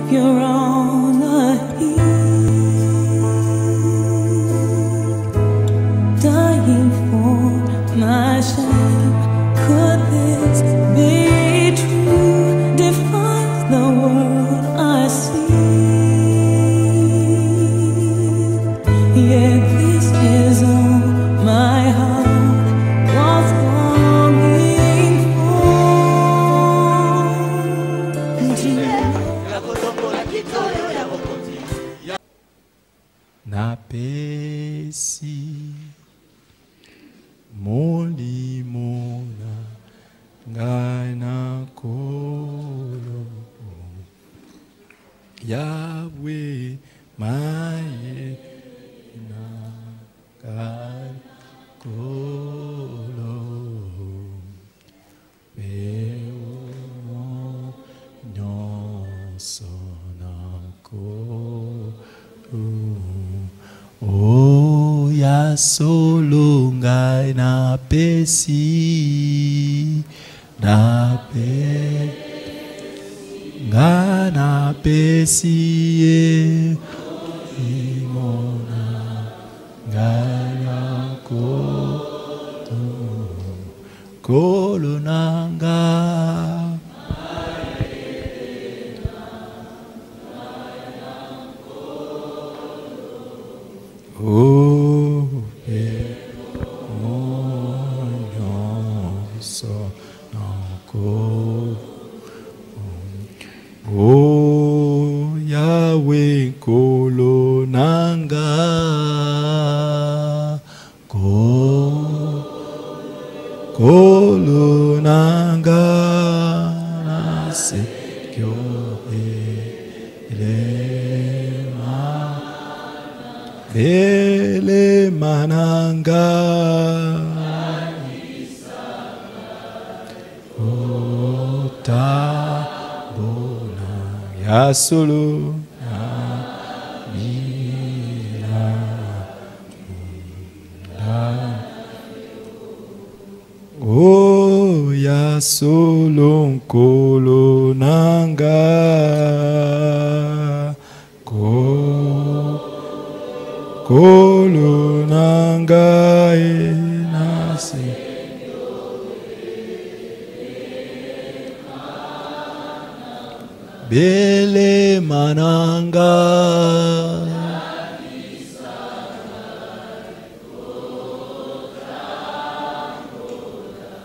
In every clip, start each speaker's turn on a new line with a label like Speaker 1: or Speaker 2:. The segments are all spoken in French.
Speaker 1: Savior on the hill, dying for my shame. Could this be true? Defies the world I see. Yeah, this is all my heart was longing for.
Speaker 2: Napesi molimona ngana kolo Yahweh maye na kolo Beo nyosona kolo Oh, ya solo ngai na pesi ye imona ngana kolo nanga oh, oh, Yahweh kolo nanga kolo nanga nasekyo ele mananga ota bona ya solo oh ya solo nkolo nanga kolo nanga enase bele mananga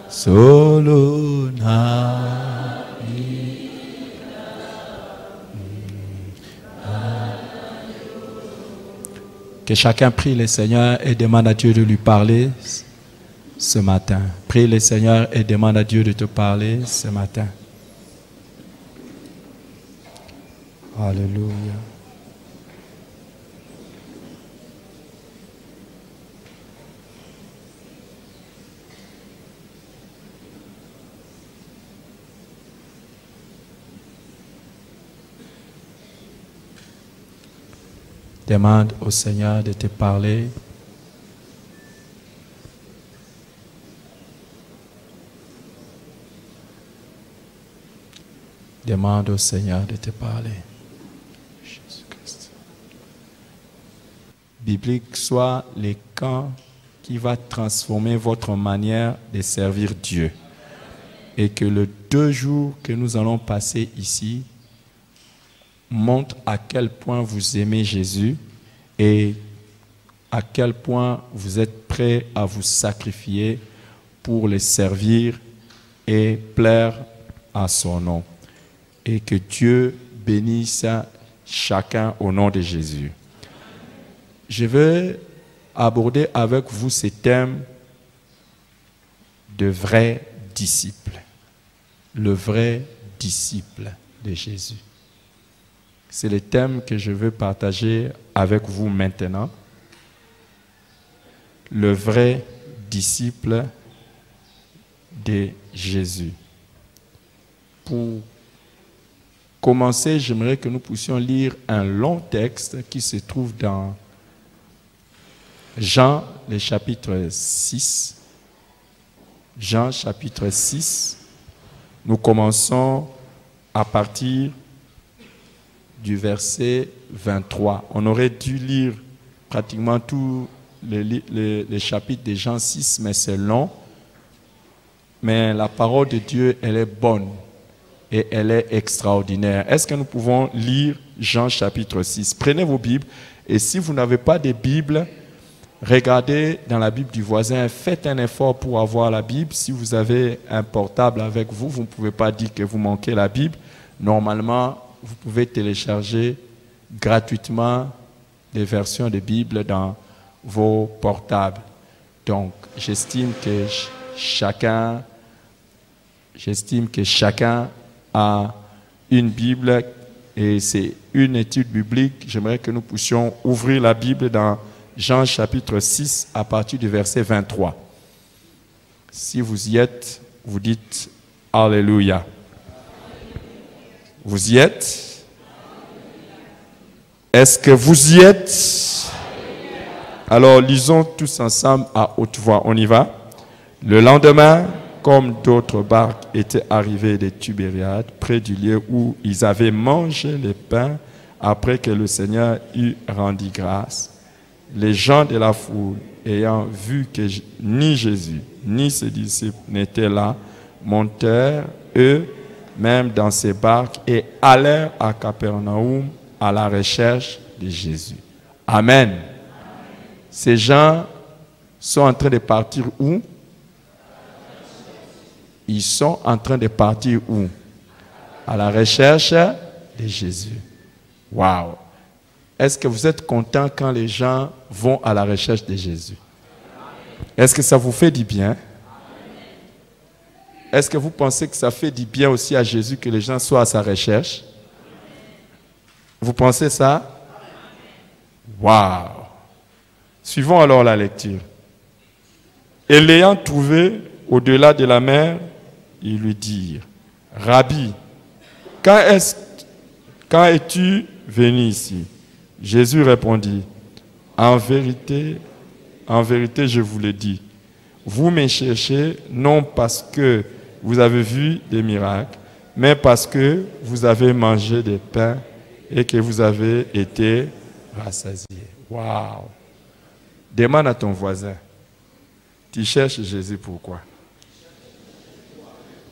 Speaker 2: solo na Que chacun prie le Seigneur et demande à Dieu de lui parler ce matin. Prie le Seigneur et demande à Dieu de te parler ce matin. Alléluia. Demande au Seigneur de te parler. Demande au Seigneur de te parler. Jésus-Christ. Biblique soit les camps qui va transformer votre manière de servir Dieu. Et que les 2 jours que nous allons passer ici montre à quel point vous aimez Jésus et à quel point vous êtes prêts à vous sacrifier pour le servir et plaire à son nom. Et que Dieu bénisse chacun au nom de Jésus. Je vais aborder avec vous ce thème de vrai disciple. Le vrai disciple de Jésus. C'est le thème que je veux partager avec vous maintenant. Le vrai disciple de Jésus. Pour commencer, j'aimerais que nous puissions lire un long texte qui se trouve dans Jean, le chapitre 6. Jean, chapitre 6. Nous commençons à partir du verset 23. On aurait dû lire pratiquement tous les chapitres de Jean 6, mais c'est long. Mais la parole de Dieu, elle est bonne et elle est extraordinaire. Est-ce que nous pouvons lire Jean chapitre 6? Prenez vos Bibles et si vous n'avez pas de Bible, regardez dans la Bible du voisin, faites un effort pour avoir la Bible. Si vous avez un portable avec vous, vous ne pouvez pas dire que vous manquez la Bible. Normalement, vous pouvez télécharger gratuitement les versions de Bible dans vos portables. Donc, j'estime que chacun a une Bible et c'est une étude biblique. J'aimerais que nous puissions ouvrir la Bible dans Jean chapitre 6 à partir du verset 23. Si vous y êtes, vous dites Alléluia. Vous y êtes? Est-ce que vous y êtes? Alors lisons tous ensemble à haute voix. On y va. Le lendemain, comme d'autres barques étaient arrivées des Tibériades, près du lieu où ils avaient mangé les pains après que le Seigneur eut rendu grâce, les gens de la foule, ayant vu que ni Jésus, ni ses disciples n'étaient là, montèrent eux-mêmes dans ces barques et allèrent à Capernaum à la recherche de Jésus. Amen. Ces gens sont en train de partir où? Ils sont en train de partir où? À la recherche de Jésus. Waouh! Est-ce que vous êtes content quand les gens vont à la recherche de Jésus? Est-ce que ça vous fait du bien? Est-ce que vous pensez que ça fait du bien aussi à Jésus que les gens soient à sa recherche? Vous pensez ça? Waouh! Suivons alors la lecture. Et l'ayant trouvé au-delà de la mer, ils lui dirent, Rabbi, quand es-tu venu ici? Jésus répondit, en vérité, je vous le dis, vous me cherchez non parce que vous avez vu des miracles, mais parce que vous avez mangé des pains et que vous avez été rassasiés. Waouh! Demande à ton voisin, tu cherches Jésus pourquoi?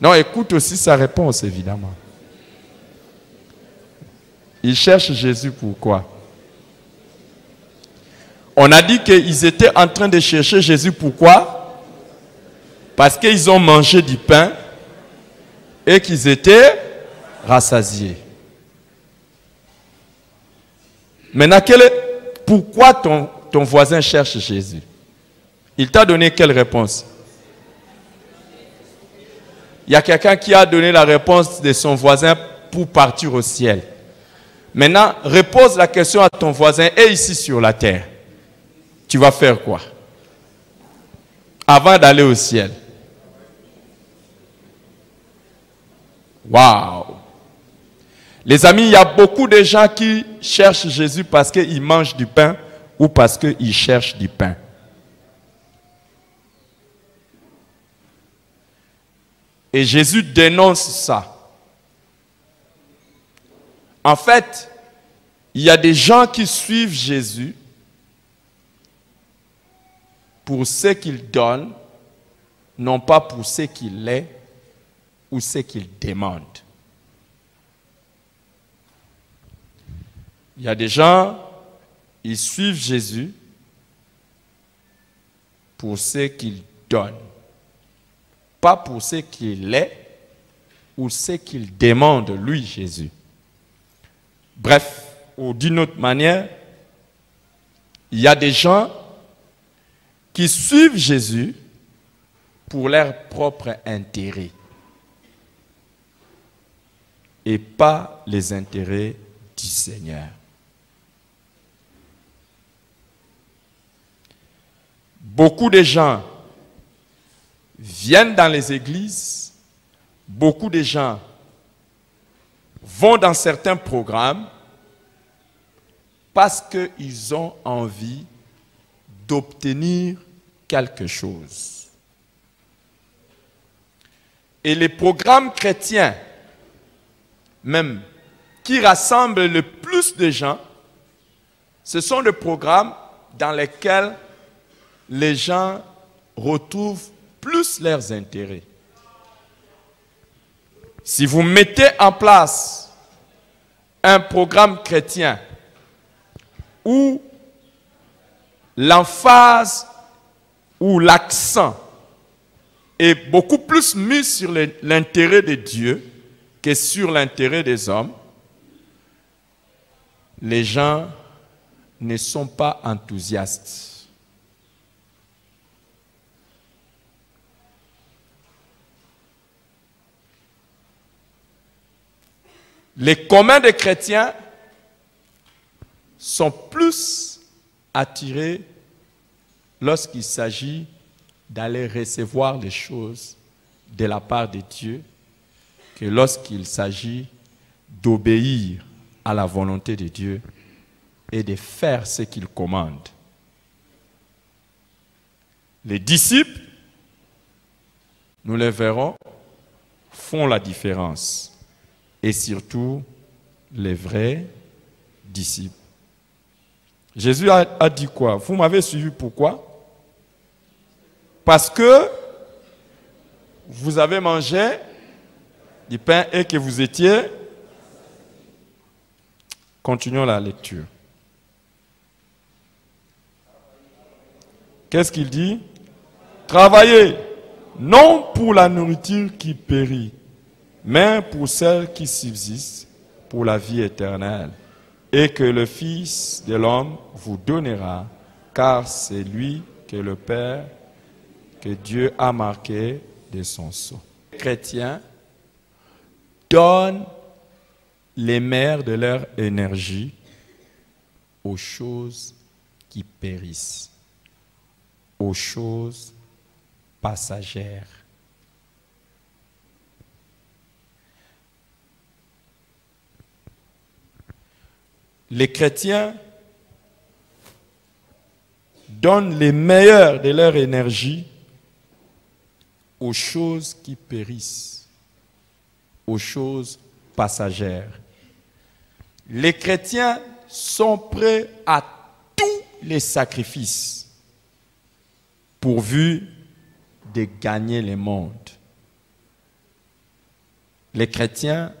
Speaker 2: Non, écoute aussi sa réponse, évidemment. Il cherche Jésus pourquoi? On a dit qu'ils étaient en train de chercher Jésus pourquoi? Parce qu'ils ont mangé du pain et qu'ils étaient rassasiés. Maintenant, pourquoi ton voisin cherche Jésus? Il t'a donné quelle réponse? Il y a quelqu'un qui a donné la réponse de son voisin pour partir au ciel. Maintenant, repose la question à ton voisin, et ici sur la terre, tu vas faire quoi? Avant d'aller au ciel. Waouh! Les amis, il y a beaucoup de gens qui cherchent Jésus parce qu'ils mangent du pain ou parce qu'ils cherchent du pain. Et Jésus dénonce ça. En fait, il y a des gens qui suivent Jésus pour ce qu'il donne, non pas pour ce qu'il est ou ce qu'il demande. Il y a des gens, ils suivent Jésus pour ce qu'il donne, pas pour ce qu'il est ou ce qu'il demande, lui, Jésus. Bref, ou d'une autre manière, il y a des gens qui suivent Jésus pour leur propre intérêt et pas les intérêts du Seigneur. Beaucoup de gens viennent dans les églises, beaucoup de gens vont dans certains programmes parce qu'ils ont envie d'obtenir quelque chose. Et les programmes chrétiens, même qui rassemble le plus de gens, ce sont des programmes dans lesquels les gens retrouvent plus leurs intérêts. Si vous mettez en place un programme chrétien où l'emphase ou l'accent est beaucoup plus mis sur l'intérêt de Dieu que sur l'intérêt des hommes, les gens ne sont pas enthousiastes. Les communs des chrétiens sont plus attirés lorsqu'il s'agit d'aller recevoir les choses de la part de Dieu que lorsqu'il s'agit d'obéir à la volonté de Dieu et de faire ce qu'il commande. Les disciples, nous les verrons, font la différence. Et surtout, les vrais disciples. Jésus a dit quoi? Vous m'avez suivi pourquoi? Parce que vous avez mangé du pain et que vous étiez... Continuons la lecture. Qu'est-ce qu'il dit? Travaillez, non pour la nourriture qui périt, mais pour celle qui subsiste, pour la vie éternelle, et que le Fils de l'homme vous donnera, car c'est lui que le Père, que Dieu a marqué de son sceau. Les chrétiens donnent les meilleurs de leur énergie aux choses qui périssent, aux choses passagères. Les chrétiens donnent les meilleurs de leur énergie aux choses qui périssent, aux choses passagères. Les chrétiens sont prêts à tous les sacrifices pourvu de gagner le monde. Les chrétiens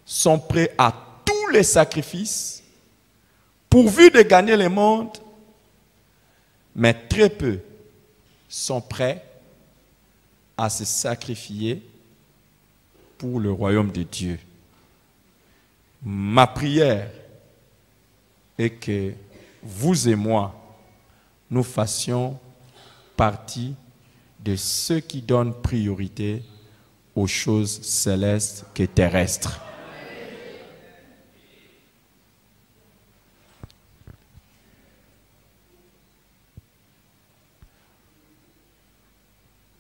Speaker 2: sont prêts à tous les sacrifices pourvu de gagner le monde, mais très peu sont prêts à se sacrifier pour le royaume de Dieu. Ma prière est que vous et moi, nous fassions partie de ceux qui donnent priorité aux choses célestes que terrestres.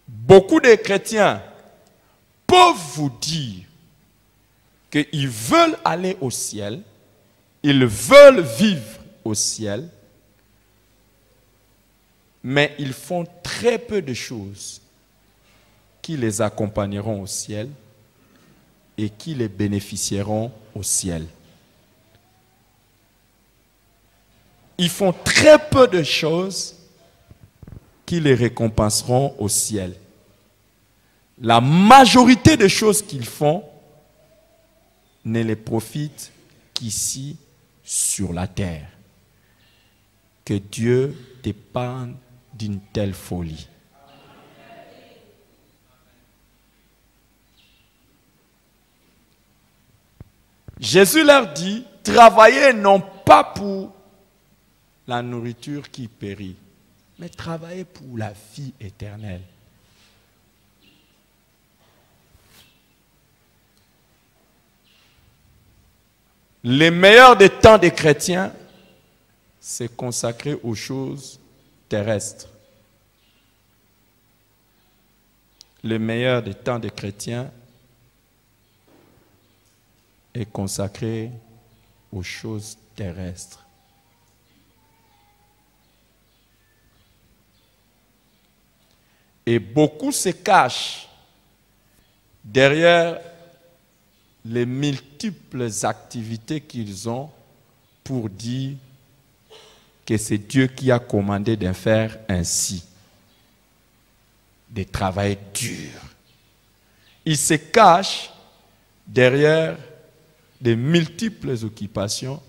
Speaker 2: Beaucoup de chrétiens peuvent vous dire qu'ils veulent aller au ciel, ils veulent vivre au ciel, mais ils font très peu de choses qui les accompagneront au ciel et qui les bénéficieront au ciel. Ils font très peu de choses qui les récompenseront au ciel. La majorité des choses qu'ils font ne les profitent qu'ici sur la terre. Que Dieu t'épargne d'une telle folie. Jésus leur dit, travaillez non pas pour la nourriture qui périt, mais travaillez pour la vie éternelle. Les meilleurs des temps des chrétiens, c'est consacré aux choses terrestres. Le meilleur des temps des chrétiens est consacré aux choses terrestres. Et beaucoup se cachent derrière les multiples activités qu'ils ont pour dire que c'est Dieu qui a commandé de faire ainsi, de travailler dur. Ils se cachent derrière de multiples occupations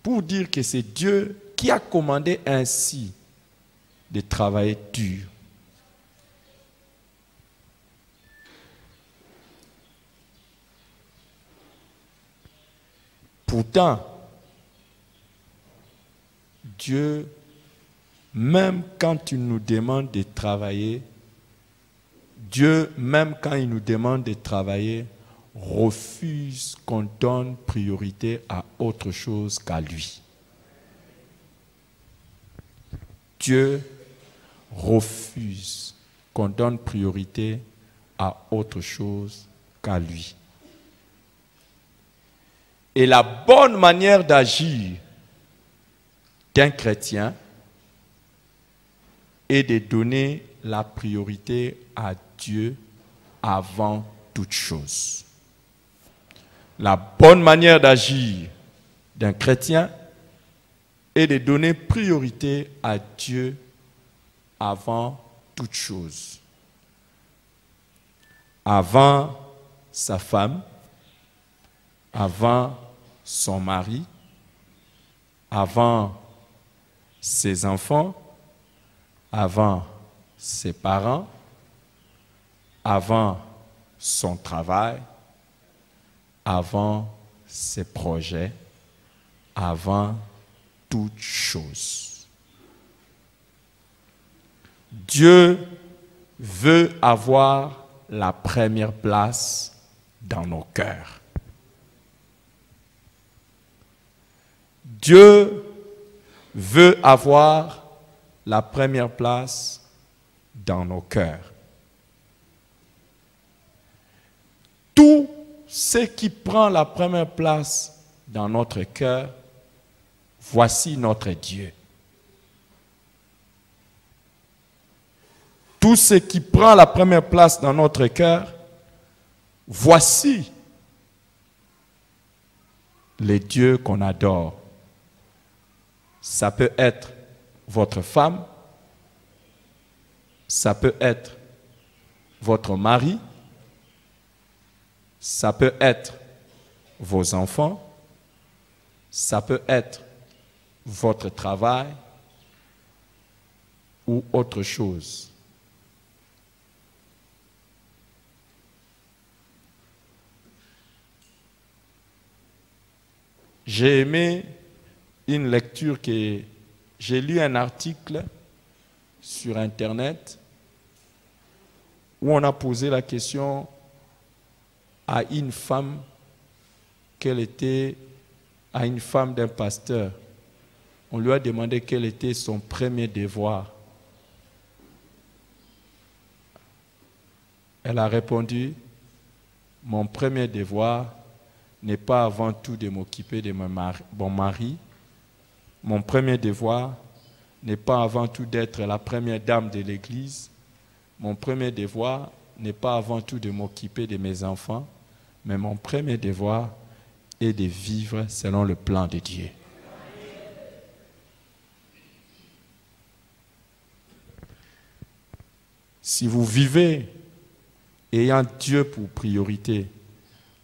Speaker 2: pour dire que c'est Dieu qui a commandé ainsi de travailler dur. Pourtant, Dieu, même quand il nous demande de travailler, Dieu, même quand il nous demande de travailler, refuse qu'on donne priorité à autre chose qu'à lui. Dieu refuse qu'on donne priorité à autre chose qu'à lui. Et la bonne manière d'agir d'un chrétien est de donner la priorité à Dieu avant toute chose. La bonne manière d'agir d'un chrétien est de donner priorité à Dieu avant toute chose. Avant sa femme, avant son mari, avant ses enfants, avant ses parents, avant son travail, avant ses projets, avant toute chose. Dieu veut avoir la première place dans nos cœurs. Dieu veut avoir la première place dans nos cœurs. Tout ce qui prend la première place dans notre cœur, voici notre Dieu. Tout ce qui prend la première place dans notre cœur, voici les dieux qu'on adore. Ça peut être votre femme, ça peut être votre mari, ça peut être vos enfants, ça peut être votre travail ou autre chose. J'ai aimé une lecture que j'ai lu un article sur Internet où on a posé la question à une femme à une femme d'un pasteur. On lui a demandé quel était son premier devoir. Elle a répondu, mon premier devoir n'est pas avant tout de m'occuper de mon mari. Mon premier devoir n'est pas avant tout d'être la première dame de l'église. Mon premier devoir n'est pas avant tout de m'occuper de mes enfants, mais mon premier devoir est de vivre selon le plan de Dieu. Si vous vivez ayant Dieu pour priorité,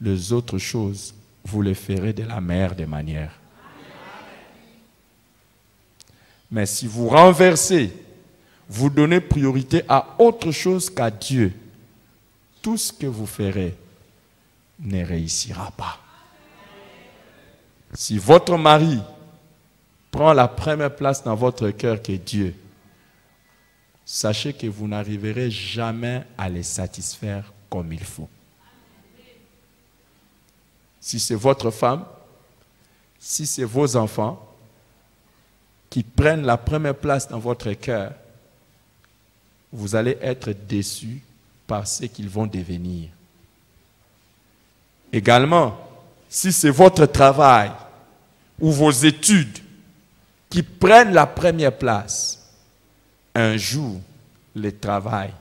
Speaker 2: les autres choses, vous les ferez de la meilleure des manières. Mais si vous renversez, vous donnez priorité à autre chose qu'à Dieu, tout ce que vous ferez ne réussira pas. Si votre mari prend la première place dans votre cœur que Dieu, sachez que vous n'arriverez jamais à les satisfaire comme il faut. Si c'est votre femme, si c'est vos enfants qui prennent la première place dans votre cœur, vous allez être déçus par ce qu'ils vont devenir. Également, si c'est votre travail ou vos études qui prennent la première place, un jour, le travail,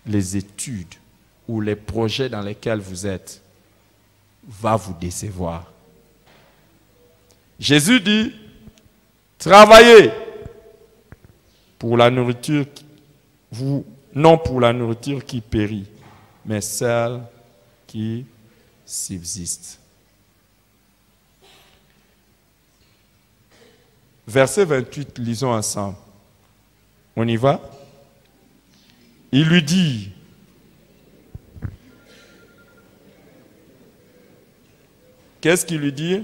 Speaker 2: les études ou les projets dans lesquels vous êtes va vous décevoir. Jésus dit, travaillez pour la nourriture, non pour la nourriture qui périt, mais celle qui subsiste. Verset 28, lisons ensemble. On y va? Il lui dit, qu'est-ce qu'il lui dit?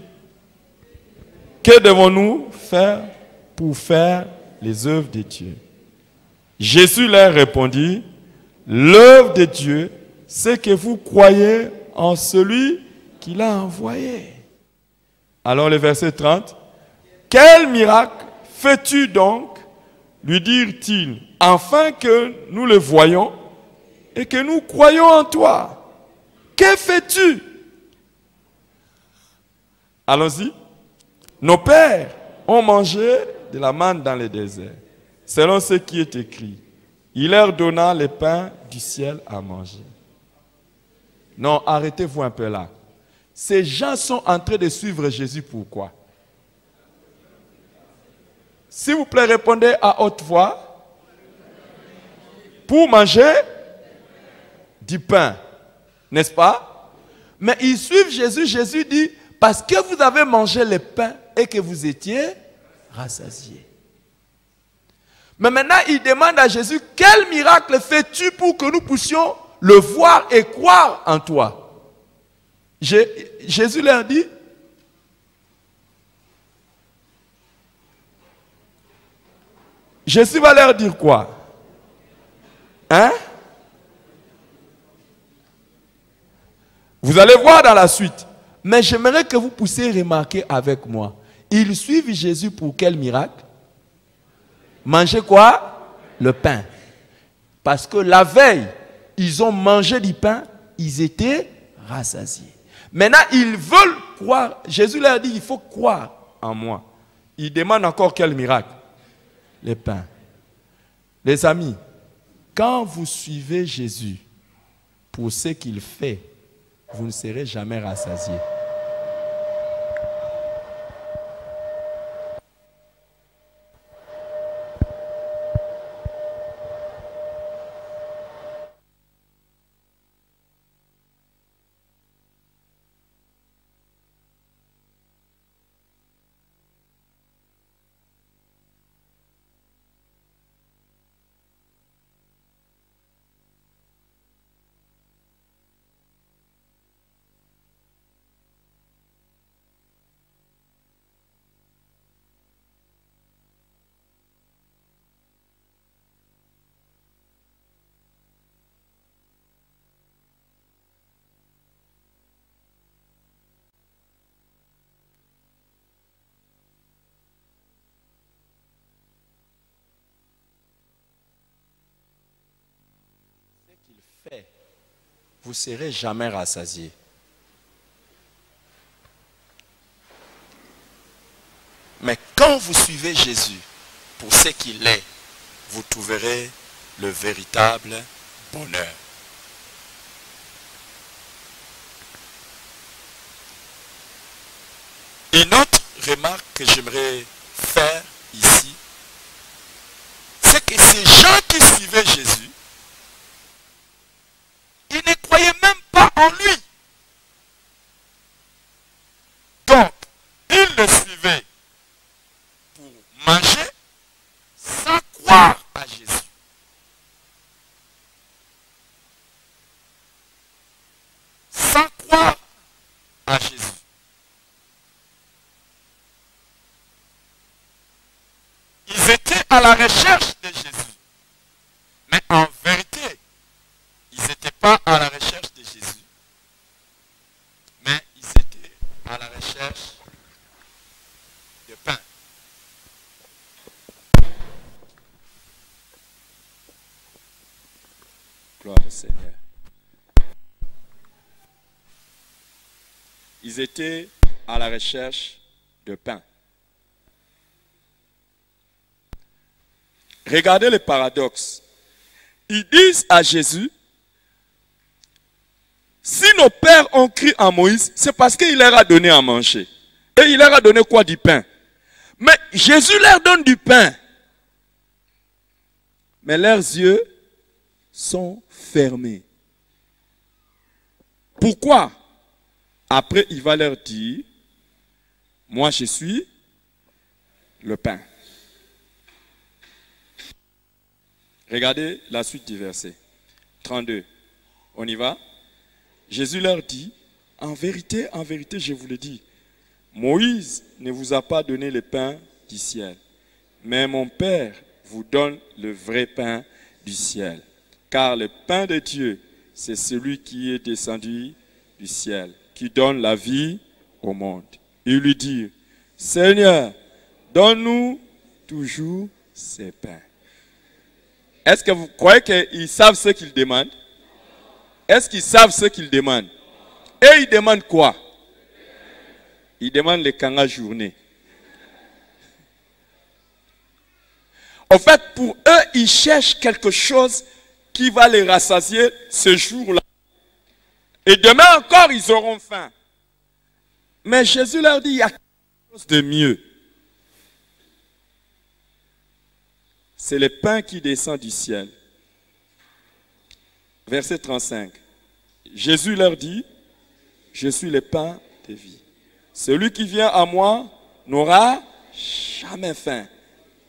Speaker 2: Que devons-nous faire pour faire les œuvres de Dieu? Jésus leur répondit, l'œuvre de Dieu, c'est que vous croyez en celui qui l'a envoyé. Alors le verset 30, quel miracle fais-tu donc, lui dirent-ils, afin que nous le voyions et que nous croyions en toi? Que fais-tu? Allons-y. Nos pères ont mangé de la manne dans le désert, selon ce qui est écrit. Il leur donna le pain du ciel à manger. Non, arrêtez-vous un peu là. Ces gens sont en train de suivre Jésus, pourquoi? S'il vous plaît, répondez à haute voix. Pour manger du pain, n'est-ce pas? Mais ils suivent Jésus. Jésus dit, parce que vous avez mangé le pain et que vous étiez rassasiés. Mais maintenant, il demande à Jésus, quel miracle fais-tu pour que nous puissions le voir et croire en toi? Jésus leur dit, Jésus va leur dire quoi? Hein? Vous allez voir dans la suite. Mais j'aimerais que vous puissiez remarquer avec moi. Ils suivent Jésus pour quel miracle? Manger quoi? Le pain. Parce que la veille, ils ont mangé du pain, ils étaient rassasiés. Maintenant, ils veulent croire. Jésus leur dit, il faut croire en moi. Ils demandent encore quel miracle? Le pain. Les amis, quand vous suivez Jésus pour ce qu'il fait, vous ne serez jamais rassasiés. Vous ne serez jamais rassasiés. Mais quand vous suivez Jésus pour ce qu'il est, vous trouverez le véritable bonheur. Une autre remarque que j'aimerais faire ici, c'est que ces gens qui suivaient Jésus, ils ne croyaient même pas en lui. Donc, ils le suivaient pour manger sans croire à Jésus. Sans croire à Jésus. Ils étaient à la recherche de Jésus. Mais en vérité, ils n'étaient pas à la recherche de Jésus, mais ils étaient à la recherche de pain. Gloire au Seigneur. Ils étaient à la recherche de pain. Regardez le paradoxe. Ils disent à Jésus,
Speaker 3: Si nos pères ont cru à Moïse, c'est parce qu'il leur a donné à manger. Et il leur a donné quoi? Du pain. Mais Jésus leur donne du pain. Mais leurs yeux sont fermés. Pourquoi? Après, il va leur dire, moi je suis le pain. Regardez la suite du verset 32. On y va? Jésus leur dit, en vérité, je vous le dis, Moïse ne vous a pas donné le pain du ciel, mais mon Père vous donne le vrai pain du ciel. Car le pain de Dieu, c'est celui qui est descendu du ciel, qui donne la vie au monde. Il lui dit, Seigneur, donne-nous toujours ces pains. Est-ce que vous croyez qu'ils savent ce qu'ils demandent? Est-ce qu'ils savent ce qu'ils demandent? Et ils demandent quoi? Ils demandent les kanga journée. En fait, pour eux, ils cherchent quelque chose qui va les rassasier ce jour-là. Et demain encore, ils auront faim. Mais Jésus leur dit, il y a quelque chose de mieux. C'est le pain qui descend du ciel. Verset 35. Jésus leur dit, je suis le pain de vie. Celui qui vient à moi n'aura jamais faim.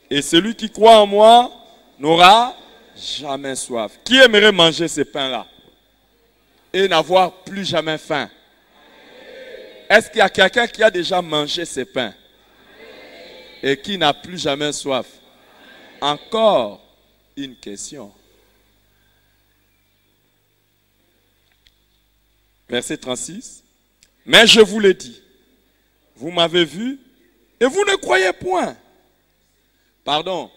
Speaker 3: Et celui qui croit en moi n'aura jamais soif. Qui aimerait manger ce pain-là et n'avoir plus jamais faim? Est-ce qu'il y a quelqu'un qui a déjà mangé ce pain et qui n'a plus jamais soif? Encore une question. Verset 36. Mais je vous le dis, vous m'avez vu et vous ne croyez point. Pardon.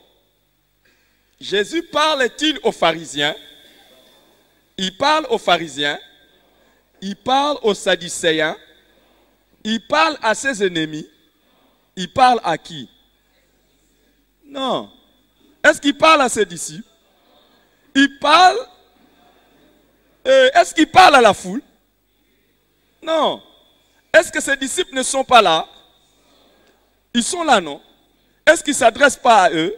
Speaker 3: Jésus parle-t-il aux pharisiens? Il parle aux pharisiens. Il parle aux sadducéens. Il parle à ses ennemis. Il parle à qui? Non. Est-ce qu'il parle à ses disciples? Il parle. Est-ce qu'il parle à la foule? Non. Est-ce que ses disciples ne sont pas là? Ils sont là, non? Est-ce qu'il ne s'adresse pas à eux?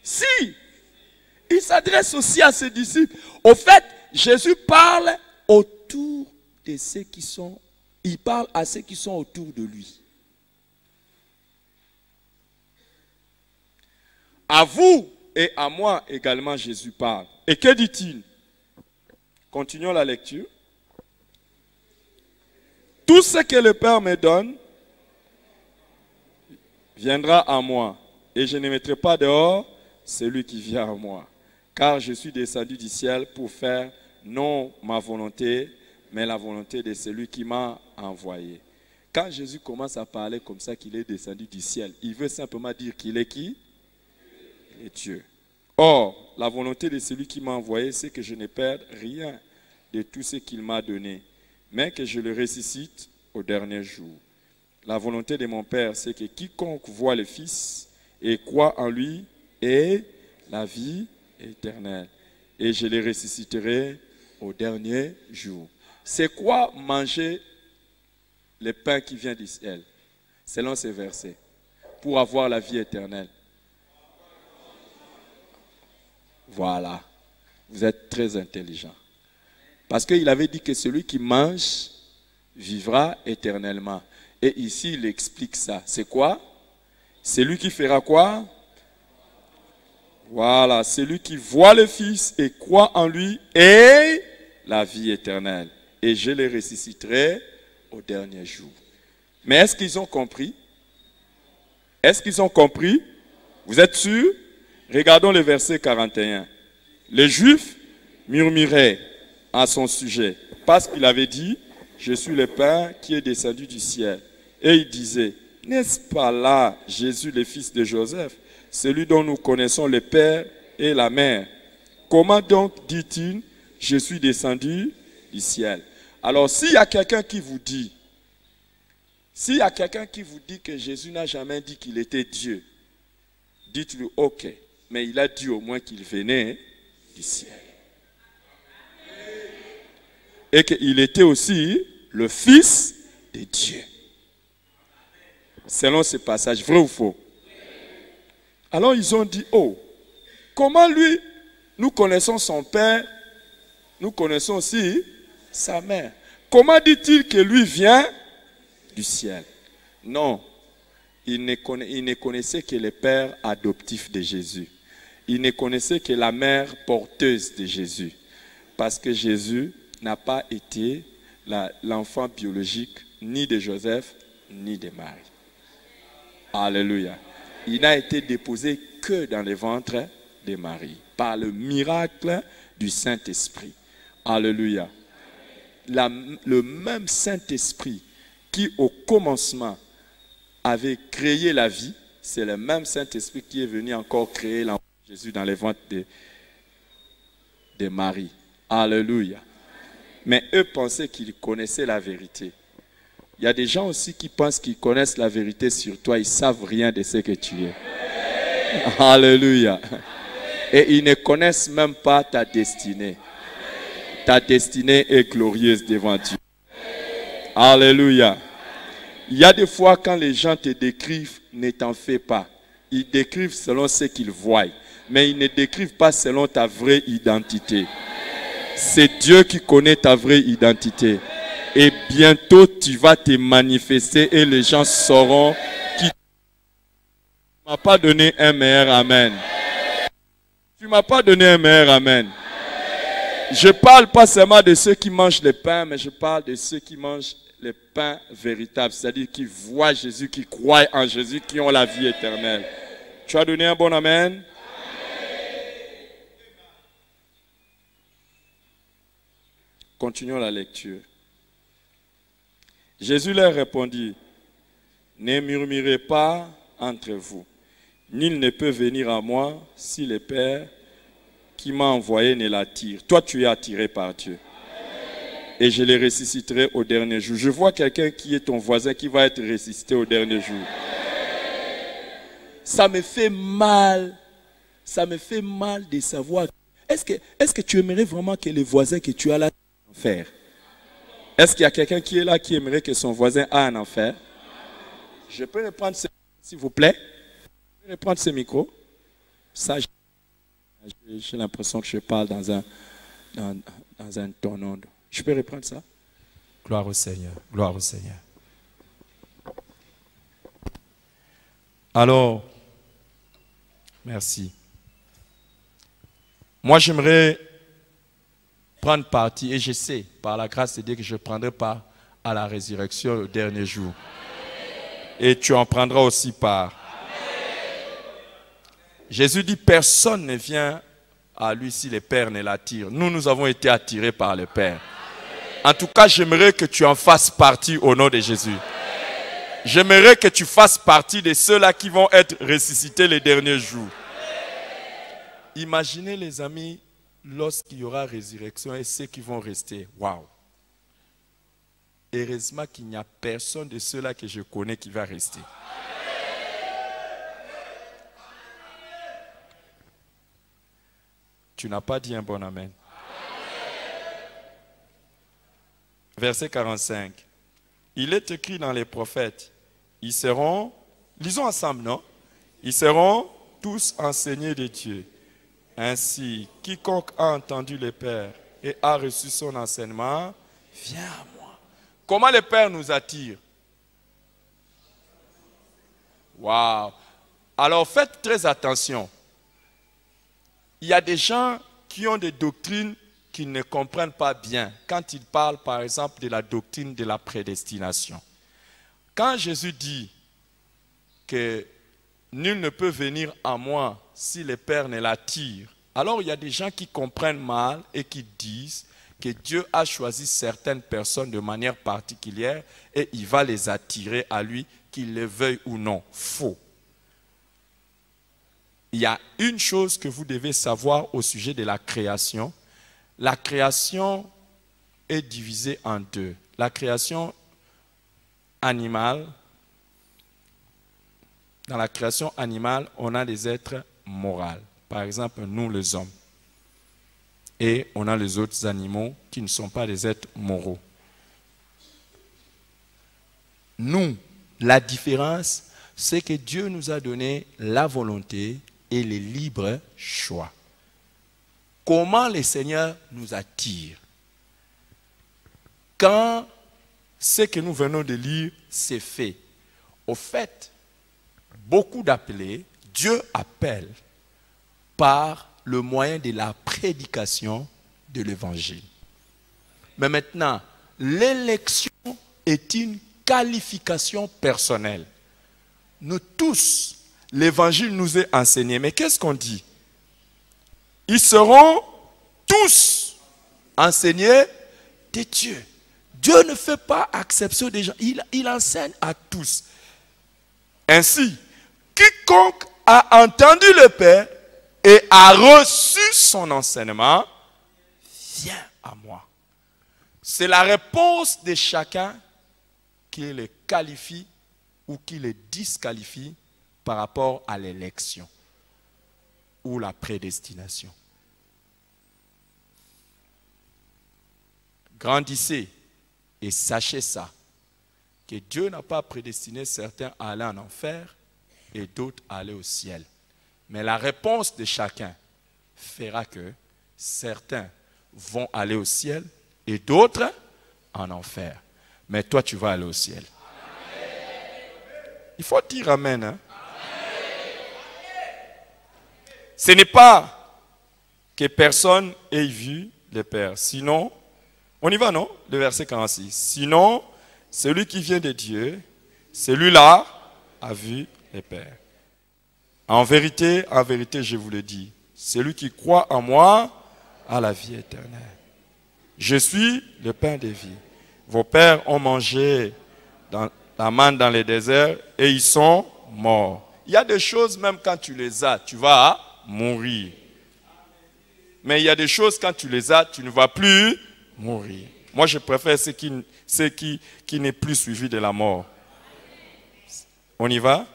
Speaker 3: Si. Il s'adresse aussi à ses disciples. Au fait, Jésus parle autour de ceux qui sont. Il parle à ceux qui sont autour de lui. À vous et à moi également, Jésus parle. Et que dit-il? Continuons la lecture. Tout ce que le Père me donne viendra à moi. Et je ne mettrai pas dehors celui qui vient à moi. Car je suis descendu du ciel pour faire non ma volonté, mais la volonté de celui qui m'a envoyé. Quand Jésus commence à parler comme ça qu'il est descendu du ciel, il veut simplement dire qu'il est qui? Il est Dieu. Or, la volonté de celui qui m'a envoyé, c'est que je ne perde rien de tout ce qu'il m'a donné, mais que je le ressuscite au dernier jour. La volonté de mon Père, c'est que quiconque voit le Fils et croit en lui ait la vie éternelle. Et je les ressusciterai au dernier jour. C'est quoi manger le pain qui vient du ciel? Selon ces versets. Pour avoir la vie éternelle. Voilà. Vous êtes très intelligent. Parce qu'il avait dit que celui qui mange vivra éternellement. Et ici, il explique ça. C'est quoi? Celui qui fera quoi? Voilà. Celui qui voit le Fils et croit en lui et la vie éternelle. Et je les ressusciterai au dernier jour. Mais est-ce qu'ils ont compris? Est-ce qu'ils ont compris? Vous êtes sûrs? Regardons le verset 41. Les Juifs murmuraient à son sujet, parce qu'il avait dit, je suis le pain qui est descendu du ciel. Et il disait, n'est-ce pas là Jésus, le fils de Joseph, celui dont nous connaissons le père et la mère? Comment donc dit-il, je suis descendu du ciel? Alors s'il y a quelqu'un qui vous dit, que Jésus n'a jamais dit qu'il était Dieu, dites-lui, ok, mais il a dit au moins qu'il venait du ciel. et qu'il était aussi le Fils de Dieu. Selon ce passage, vrai ou faux? Alors ils ont dit, oh, comment lui, nous connaissons son père, nous connaissons aussi sa mère. Comment dit-il que lui vient du ciel? Non, il ne connaissait que le père adoptif de Jésus. Il ne connaissait que la mère porteuse de Jésus. Parce que Jésus n'a pas été l'enfant biologique ni de Joseph, ni de Marie. Alléluia. Il n'a été déposé que dans le ventre de Marie, par le miracle du Saint-Esprit. Alléluia. Le même Saint-Esprit qui au commencement avait créé la vie, c'est le même Saint-Esprit qui est venu encore créer l'enfant Jésus dans les ventres de Marie. Alléluia. Mais eux pensaient qu'ils connaissaient la vérité. Il y a des gens aussi qui pensent qu'ils connaissent la vérité sur toi, ils ne savent rien de ce que tu es. Alléluia. Et ils ne connaissent même pas ta destinée. Ta destinée est glorieuse devant Dieu. Alléluia. Il y a des fois quand les gens te décrivent, ne t'en fais pas. Ils décrivent selon ce qu'ils voient. Mais ils ne décrivent pas selon ta vraie identité. C'est Dieu qui connaît ta vraie identité. Et bientôt tu vas te manifester et les gens sauront qui. Tu ne m'as pas donné un meilleur amen. Tu ne m'as pas donné un meilleur amen. Je ne parle pas seulement de ceux qui mangent le pain, mais je parle de ceux qui mangent le pain véritable, c'est-à-dire qui voient Jésus, qui croient en Jésus, qui ont la vie éternelle. Tu as donné un bon amen? Continuons la lecture. Jésus leur répondit, ne murmurez pas entre vous. Nul ne peut venir à moi si le Père qui m'a envoyé ne l'attire. Toi, tu es attiré par Dieu. Et je les ressusciterai au dernier jour. Je vois quelqu'un qui est ton voisin qui va être ressuscité au dernier jour. Ça me fait mal. Ça me fait mal de savoir. Est-ce que tu aimerais vraiment que les voisins que tu as là en enfer? Est-ce qu'il y a quelqu'un qui est là qui aimerait que son voisin ait un enfer? Je peux reprendre ce micro, s'il vous plaît? Je peux reprendre ce micro? Ça, j'ai l'impression que je parle dans un ton. Je peux reprendre ça?
Speaker 2: Gloire au Seigneur. Gloire au Seigneur. Alors, merci. Moi, j'aimerais prendre parti, et je sais, par la grâce de Dieu, que je prendrai part à la résurrection au dernier jour. Et tu en prendras aussi part. Jésus dit, personne ne vient à lui si le Père ne l'attire. Nous avons été attirés par le Père. En tout cas, j'aimerais que tu en fasses partie au nom de Jésus. J'aimerais que tu fasses partie de ceux-là qui vont être ressuscités les derniers jours. Imaginez les amis, lorsqu'il y aura résurrection et ceux qui vont rester. Waouh! Heureusement qu'il n'y a personne de ceux-là que je connais qui va rester. Tu n'as pas dit un bon amen. Verset 45. Il est écrit dans les prophètes, ils seront, lisons ensemble, non? Ils seront tous enseignés de Dieu. Ainsi, quiconque a entendu le Père et a reçu son enseignement, viens à moi. Comment le Père nous attire? Waouh! Alors faites très attention. Il y a des gens qui ont des doctrines qu'ils ne comprennent pas bien quand ils parlent par exemple de la doctrine de la prédestination. Quand Jésus dit que nul ne peut venir à moi si le Père ne l'attire, alors il y a des gens qui comprennent mal et qui disent que Dieu a choisi certaines personnes de manière particulière et il va les attirer à lui, qu'ils le veuillent ou non. Faux. Il y a une chose que vous devez savoir au sujet de la création. La création est divisée en deux. La création animale. Dans la création animale, on a des êtres moraux. Par exemple, nous les hommes. et on a les autres animaux qui ne sont pas des êtres moraux. Nous, la différence, c'est que Dieu nous a donné la volonté et le libre choix. Comment le Seigneur nous attire? Quand ce que nous venons de lire c'est fait, au fait, beaucoup d'appelés, Dieu appelle par le moyen de la prédication de l'évangile. Mais maintenant, l'élection est une qualification personnelle. Nous tous, l'évangile nous est enseigné. Mais qu'est-ce qu'on dit? Ils seront tous enseignés de Dieu. Dieu ne fait pas exception des gens. Il enseigne à tous. Ainsi, quiconque a entendu le Père et a reçu son enseignement, vient à moi. C'est la réponse de chacun qui le qualifie ou qui le disqualifie par rapport à l'élection ou la prédestination. Grandissez et sachez ça, que Dieu n'a pas prédestiné certains à aller en enfer et d'autres à aller au ciel. Mais la réponse de chacun fera que certains vont aller au ciel et d'autres en enfer. Mais toi, tu vas aller au ciel. Il faut dire amen. Hein? Ce n'est pas que personne ait vu le Père. Sinon, on y va, non? Le verset 46. Sinon, celui qui vient de Dieu, celui-là a vu le Père. En vérité, je vous le dis, celui qui croit en moi a la vie éternelle. Je suis le pain de vie. Vos pères ont mangé la manne dans les déserts et ils sont morts. Il y a des choses, même quand tu les as, tu vas mourir. Mais il y a des choses, quand tu les as, tu ne vas plus mourir. Moi, je préfère ce qui n'est plus suivi de la mort. On y va?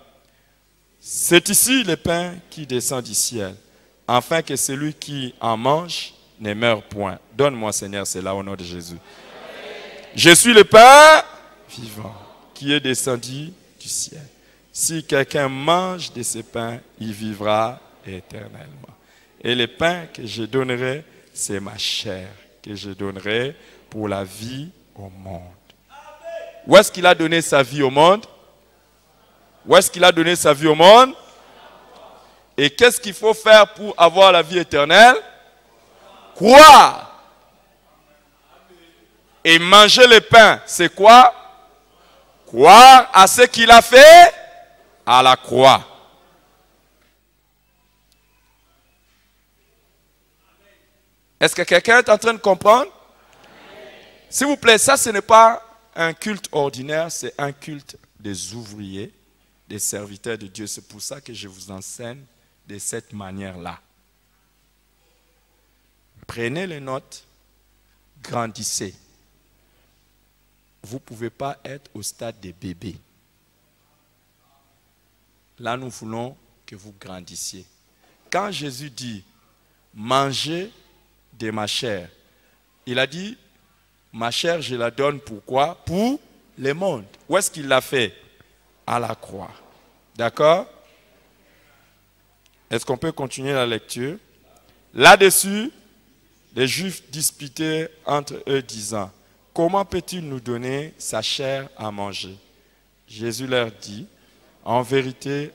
Speaker 2: C'est ici le pain qui descend du ciel, afin que celui qui en mange ne meure point. Donne-moi, Seigneur, cela au nom de Jésus. Je suis le pain vivant qui est descendu du ciel. Si quelqu'un mange de ce pain, il vivra éternellement. Et le pain que je donnerai, c'est ma chair que je donnerai pour la vie au monde. Où est-ce qu'il a donné sa vie au monde? Où est-ce qu'il a donné sa vie au monde? Et qu'est-ce qu'il faut faire pour avoir la vie éternelle? Croire. Et manger le pain, c'est quoi? Croire à ce qu'il a fait à la croix. Est-ce que quelqu'un est en train de comprendre? S'il vous plaît, ça ce n'est pas un culte ordinaire, c'est un culte des ouvriers, des serviteurs de Dieu. C'est pour ça que je vous enseigne de cette manière-là. Prenez les notes, grandissez. Vous ne pouvez pas être au stade des bébés. Là, nous voulons que vous grandissiez. Quand Jésus dit « mangez de ma chair », il a dit « ma chair, je la donne pourquoi? Pour le monde. » Où est-ce qu'il l'a fait? À la croix. D'accord? Est-ce qu'on peut continuer la lecture? Là-dessus, les Juifs disputaient entre eux disant, « Comment peut-il nous donner sa chair à manger ?» Jésus leur dit, « En vérité,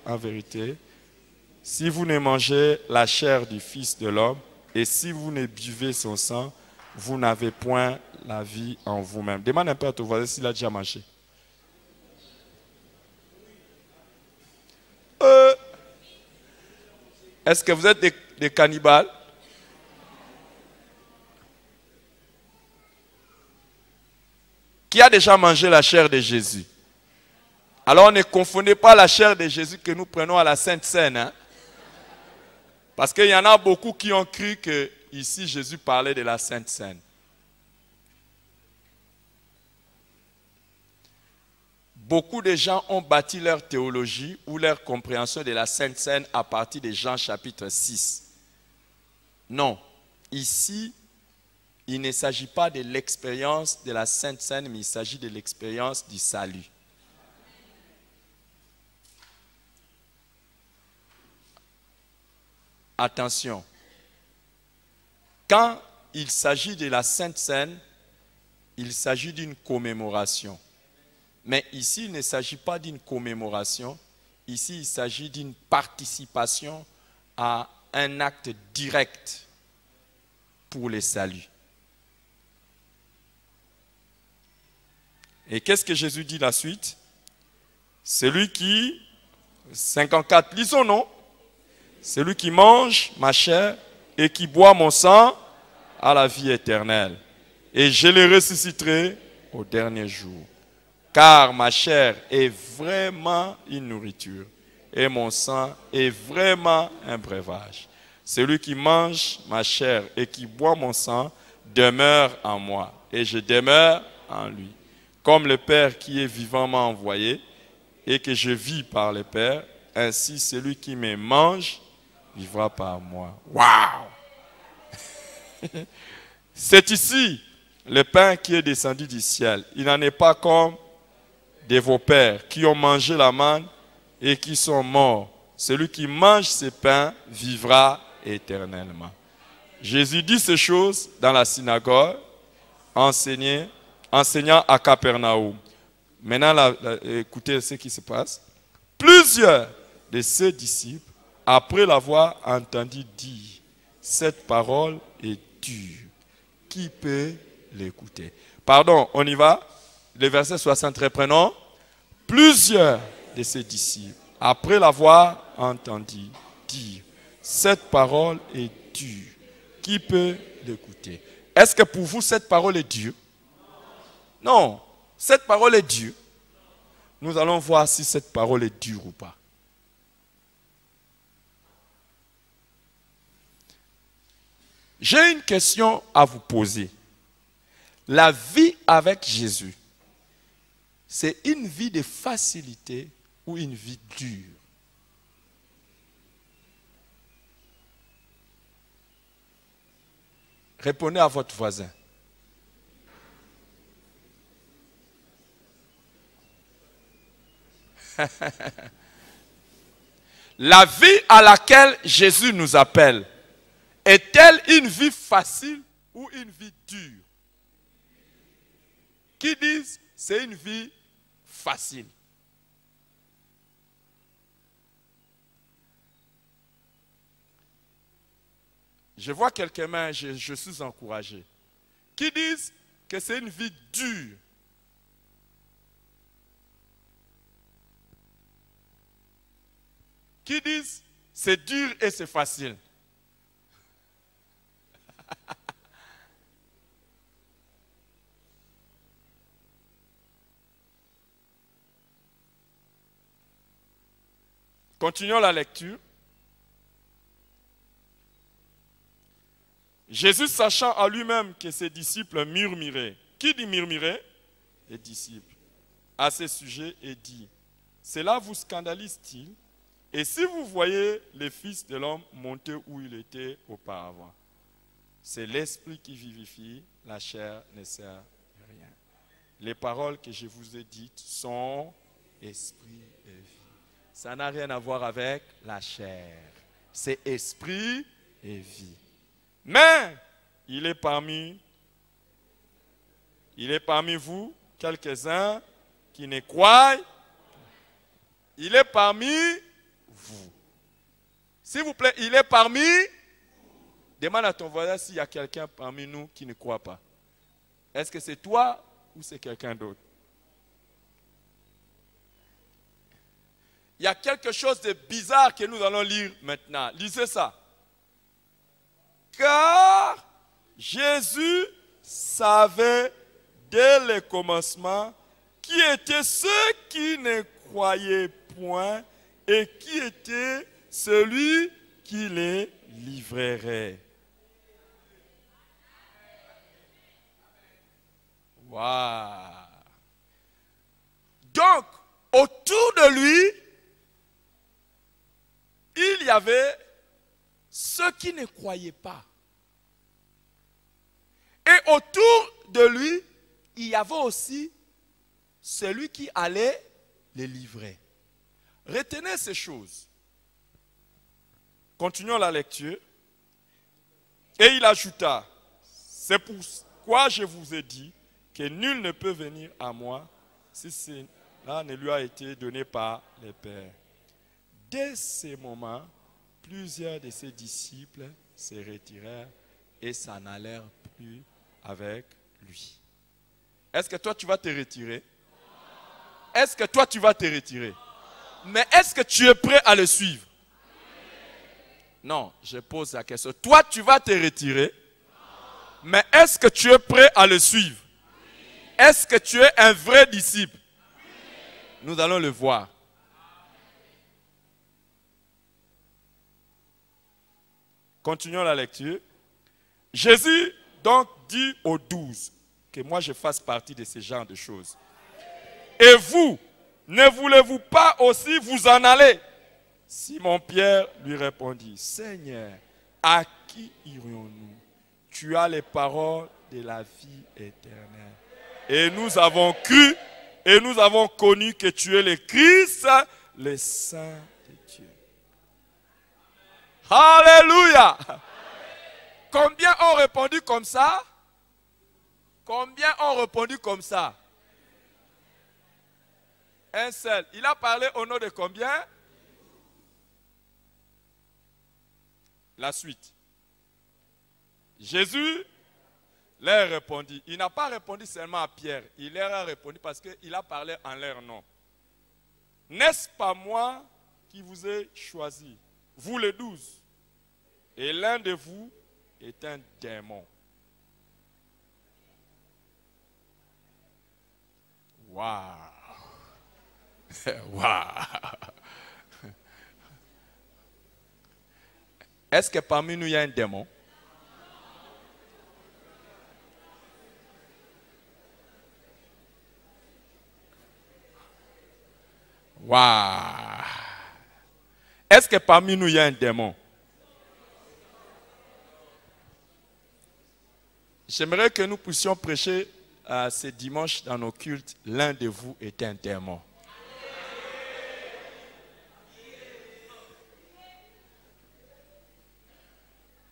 Speaker 2: si vous ne mangez la chair du Fils de l'homme et si vous ne buvez son sang, vous n'avez point la vie en vous-même. » Demande un peu à ton voisin s'il a déjà mangé. Est-ce que vous êtes des cannibales? Qui a déjà mangé la chair de Jésus? Alors ne confondez pas la chair de Jésus que nous prenons à la Sainte Seine. Hein? Parce qu'il y en a beaucoup qui ont cru que ici Jésus parlait de la Sainte Seine. Beaucoup de gens ont bâti leur théologie ou leur compréhension de la Sainte Seine à partir de Jean chapitre 6. Non. ici, il ne s'agit pas de l'expérience de la Sainte Seine, mais il s'agit de l'expérience du salut. Attention, quand il s'agit de la Sainte Seine, il s'agit d'une commémoration. Mais ici, il ne s'agit pas d'une commémoration. Ici, il s'agit d'une participation à un acte direct pour le salut. Et qu'est-ce que Jésus dit la suite? Celui qui, 54, lisons non? Celui qui mange ma chair et qui boit mon sang a la vie éternelle. Et je le ressusciterai au dernier jour. Car ma chair est vraiment une nourriture et mon sang est vraiment un breuvage. Celui qui mange ma chair et qui boit mon sang demeure en moi et je demeure en lui. Comme le Père qui est vivant m'a envoyé et que je vis par le Père, ainsi celui qui me mange vivra par moi. Waouh! C'est ici le pain qui est descendu du ciel. Il n'en est pas comme de vos pères qui ont mangé la manne et qui sont morts. Celui qui mange ce pain vivra éternellement. Jésus dit ces choses dans la synagogue, enseignant à Capernaum. Maintenant, écoutez ce qui se passe. Plusieurs de ses disciples, après l'avoir entendu dire, cette parole est dure. Qui peut l'écouter? Pardon, on y va. Le verset 60, reprenons. Plusieurs de ses disciples, après l'avoir entendu dire, cette parole est dure. Qui peut l'écouter? Est-ce que pour vous, cette parole est dure? Non, cette parole est dure. Nous allons voir si cette parole est dure ou pas. J'ai une question à vous poser. La vie avec Jésus, c'est une vie de facilité ou une vie dure? Répondez à votre voisin. La vie à laquelle Jésus nous appelle, est-elle une vie facile ou une vie dure? Qui disent c'est une vie facile? Je vois quelques mains, je suis encouragé. Qui disent que c'est une vie dure? Qui disent c'est dur et c'est facile? Continuons la lecture. Jésus, sachant à lui-même que ses disciples murmuraient. Qui dit murmurer? Les disciples. À ce sujet, et dit, cela vous scandalise-t-il? Et si vous voyez le Fils de l'homme monter où il était auparavant? C'est l'esprit qui vivifie, la chair ne sert à rien. Les paroles que je vous ai dites sont esprit et vie. Ça n'a rien à voir avec la chair. C'est esprit et vie. Mais il est parmi vous quelques-uns qui ne croient. Il est parmi vous. S'il vous plaît, il est parmi. Demande à ton voisin s'il y a quelqu'un parmi nous qui ne croit pas. Est-ce que c'est toi ou c'est quelqu'un d'autre? Il y a quelque chose de bizarre que nous allons lire maintenant. Lisez ça. Car Jésus savait dès le commencement qui étaient ceux qui ne croyaient point et qui était celui qui les livrerait. Waouh! Donc, autour de lui, il y avait ceux qui ne croyaient pas. autour de lui, il y avait aussi celui qui allait les livrer. Retenez ces choses. Continuons la lecture. Et il ajouta, c'est pourquoi je vous ai dit que nul ne peut venir à moi si cela ne lui a été donné par les pères. Dès ces moments, plusieurs de ses disciples se retirèrent et s'en allèrent plus avec lui. Est-ce que toi tu vas te retirer? Est-ce que toi tu vas te retirer? Mais est-ce que tu es prêt à le suivre? Non, je pose la question. Toi tu vas te retirer, mais est-ce que tu es prêt à le suivre? Est-ce que tu es un vrai disciple? Nous allons le voir. Continuons la lecture. Jésus donc dit aux 12 que moi je fasse partie de ce genre de choses. Et vous, ne voulez-vous pas aussi vous en aller? Simon-Pierre lui répondit, Seigneur, à qui irions-nous? Tu as les paroles de la vie éternelle. Et nous avons cru et nous avons connu que tu es le Christ, le Saint de Dieu. Alléluia! Combien ont répondu comme ça? Combien ont répondu comme ça? Un seul. Il a parlé au nom de combien? La suite. Jésus leur répondit. Il n'a pas répondu seulement à Pierre. Il leur a répondu parce qu'il a parlé en leur nom. N'est-ce pas moi qui vous ai choisi, vous les 12? Et l'un de vous est un démon. Waouh! Waouh! Est-ce que parmi nous il y a un démon? Waouh! Est-ce que parmi nous il y a un démon? J'aimerais que nous puissions prêcher ce dimanche dans nos cultes. L'un de vous est un démon.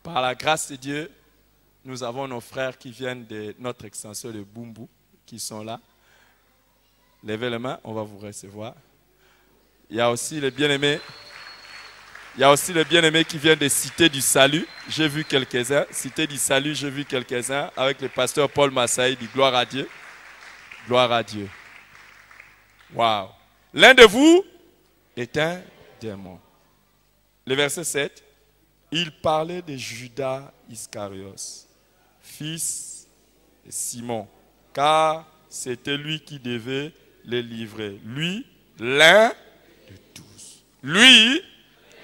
Speaker 2: Par la grâce de Dieu, nous avons nos frères qui viennent de notre extension de Bumbu, qui sont là. Levez les mains, on va vous recevoir. Il y a aussi les bien-aimés. Il y a aussi les bien-aimés qui viennent de Cité du Salut. J'ai vu quelques-uns. Cité du Salut, j'ai vu quelques-uns avec le pasteur Paul Massaï. Dit gloire à Dieu. Gloire à Dieu. Waouh. L'un de vous est un démon. Le verset 7. Il parlait de Judas Iscariot, fils de Simon, car c'était lui qui devait les livrer. Lui, l'un de tous. Lui,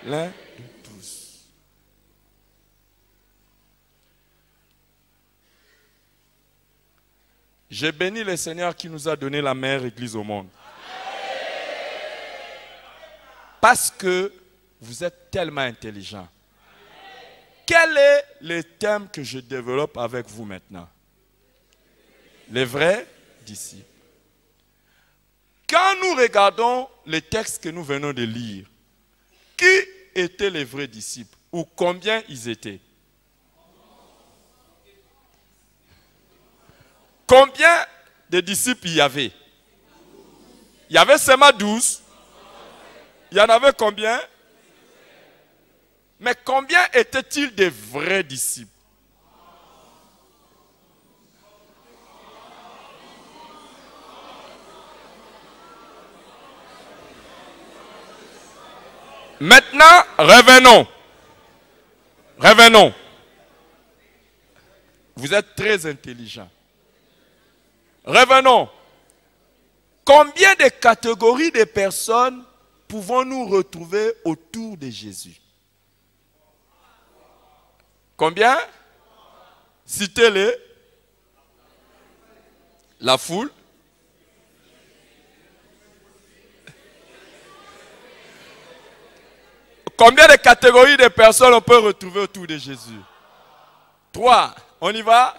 Speaker 2: l'un de tous. Je bénis le Seigneur qui nous a donné la meilleure église au monde. Parce que vous êtes tellement intelligents. Quel est le thème que je développe avec vous maintenant? Les vrais disciples. Quand nous regardons les textes que nous venons de lire, qui étaient les vrais disciples ou combien ils étaient? Combien de disciples il y avait? Il y avait seulement 12. Il y en avait combien? Mais combien étaient-ils des vrais disciples? Maintenant, revenons. Revenons. Vous êtes très intelligents. Revenons. Combien de catégories de personnes pouvons-nous retrouver autour de Jésus? Combien? Citez-les. La foule. Combien de catégories de personnes on peut retrouver autour de Jésus? 3. On y va?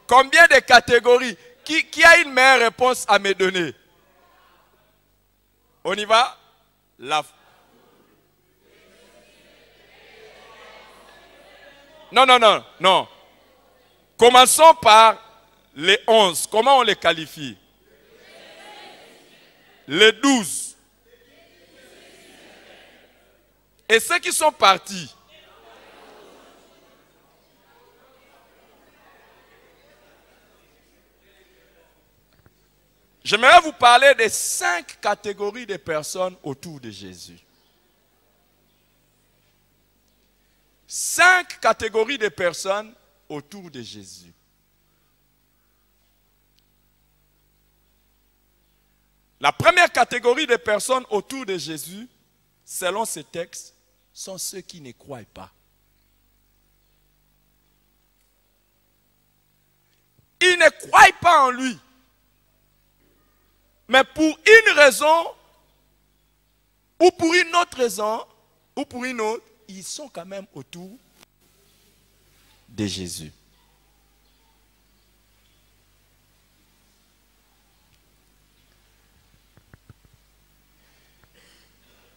Speaker 3: Combien de catégories? Qui a une meilleure réponse à me donner? On y va? Non. Commençons par les 11. Comment on les qualifie? Les 12. Et ceux qui sont partis? J'aimerais vous parler des 5 catégories de personnes autour de Jésus. 5 catégories de personnes autour de Jésus. La première catégorie de personnes autour de Jésus, selon ce texte, sont ceux qui ne croient pas. Ils ne croient pas en lui. Mais pour une raison, ou pour une autre raison, ou pour une autre, ils sont quand même autour de Jésus.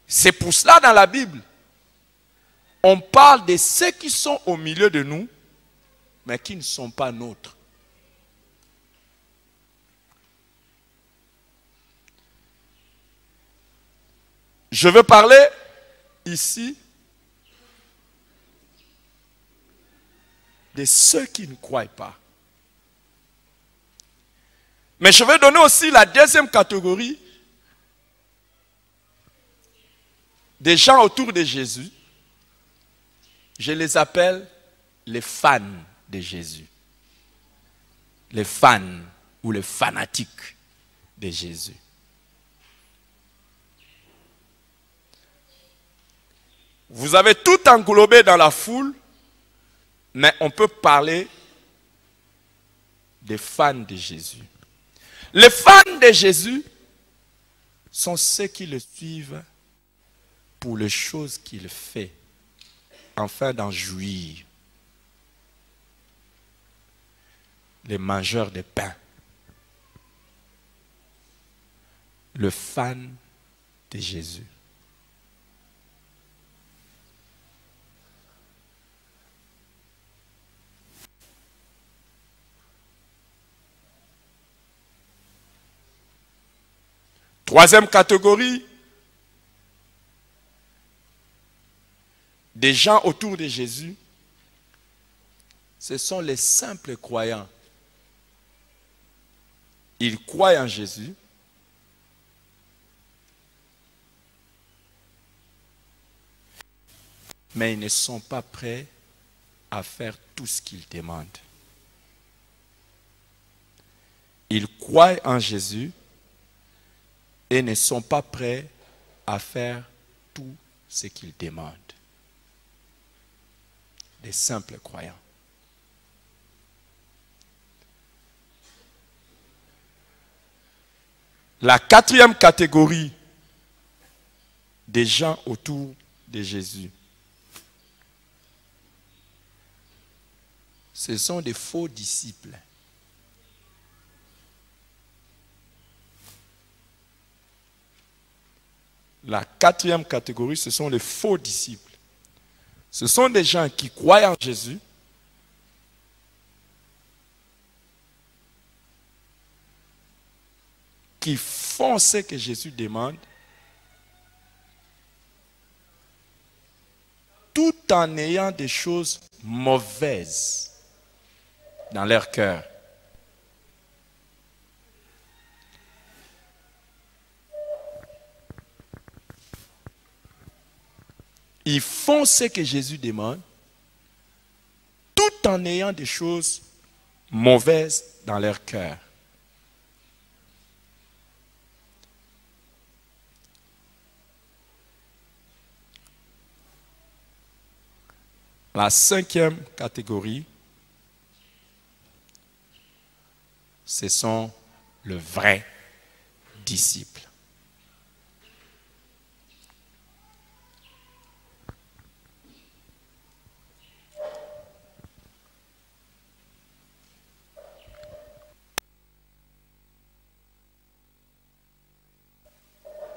Speaker 3: C'est pour cela dans la Bible, on parle de ceux qui sont au milieu de nous, mais qui ne sont pas nôtres. Je veux parler ici de ceux qui ne croient pas. Mais je vais donner aussi la deuxième catégorie des gens autour de Jésus. Je les appelle les fans de Jésus. Les fans ou les fanatiques de Jésus. Vous avez tout englobé dans la foule, mais on peut parler des fans de Jésus. Les fans de Jésus sont ceux qui le suivent pour les choses qu'il fait, afin d'en jouir. Les mangeurs de pain. Le fan de Jésus. Troisième catégorie, des gens autour de Jésus, ce sont les simples croyants. Ils croient en Jésus, mais ils ne sont pas prêts à faire tout ce qu'il demande. Ils croient en Jésus et ne sont pas prêts à faire tout ce qu'il demande. Des simples croyants. La quatrième catégorie des gens autour de Jésus, ce sont des faux disciples. La quatrième catégorie, ce sont les faux disciples. Ce sont des gens qui croient en Jésus, qui font ce que Jésus demande, tout en ayant des choses mauvaises dans leur cœur. Ils font ce que Jésus demande, tout en ayant des choses mauvaises dans leur cœur. La cinquième catégorie, ce sont le vrai disciple.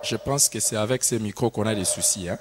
Speaker 2: Je pense que c'est avec ces micros qu'on a des soucis. Hein?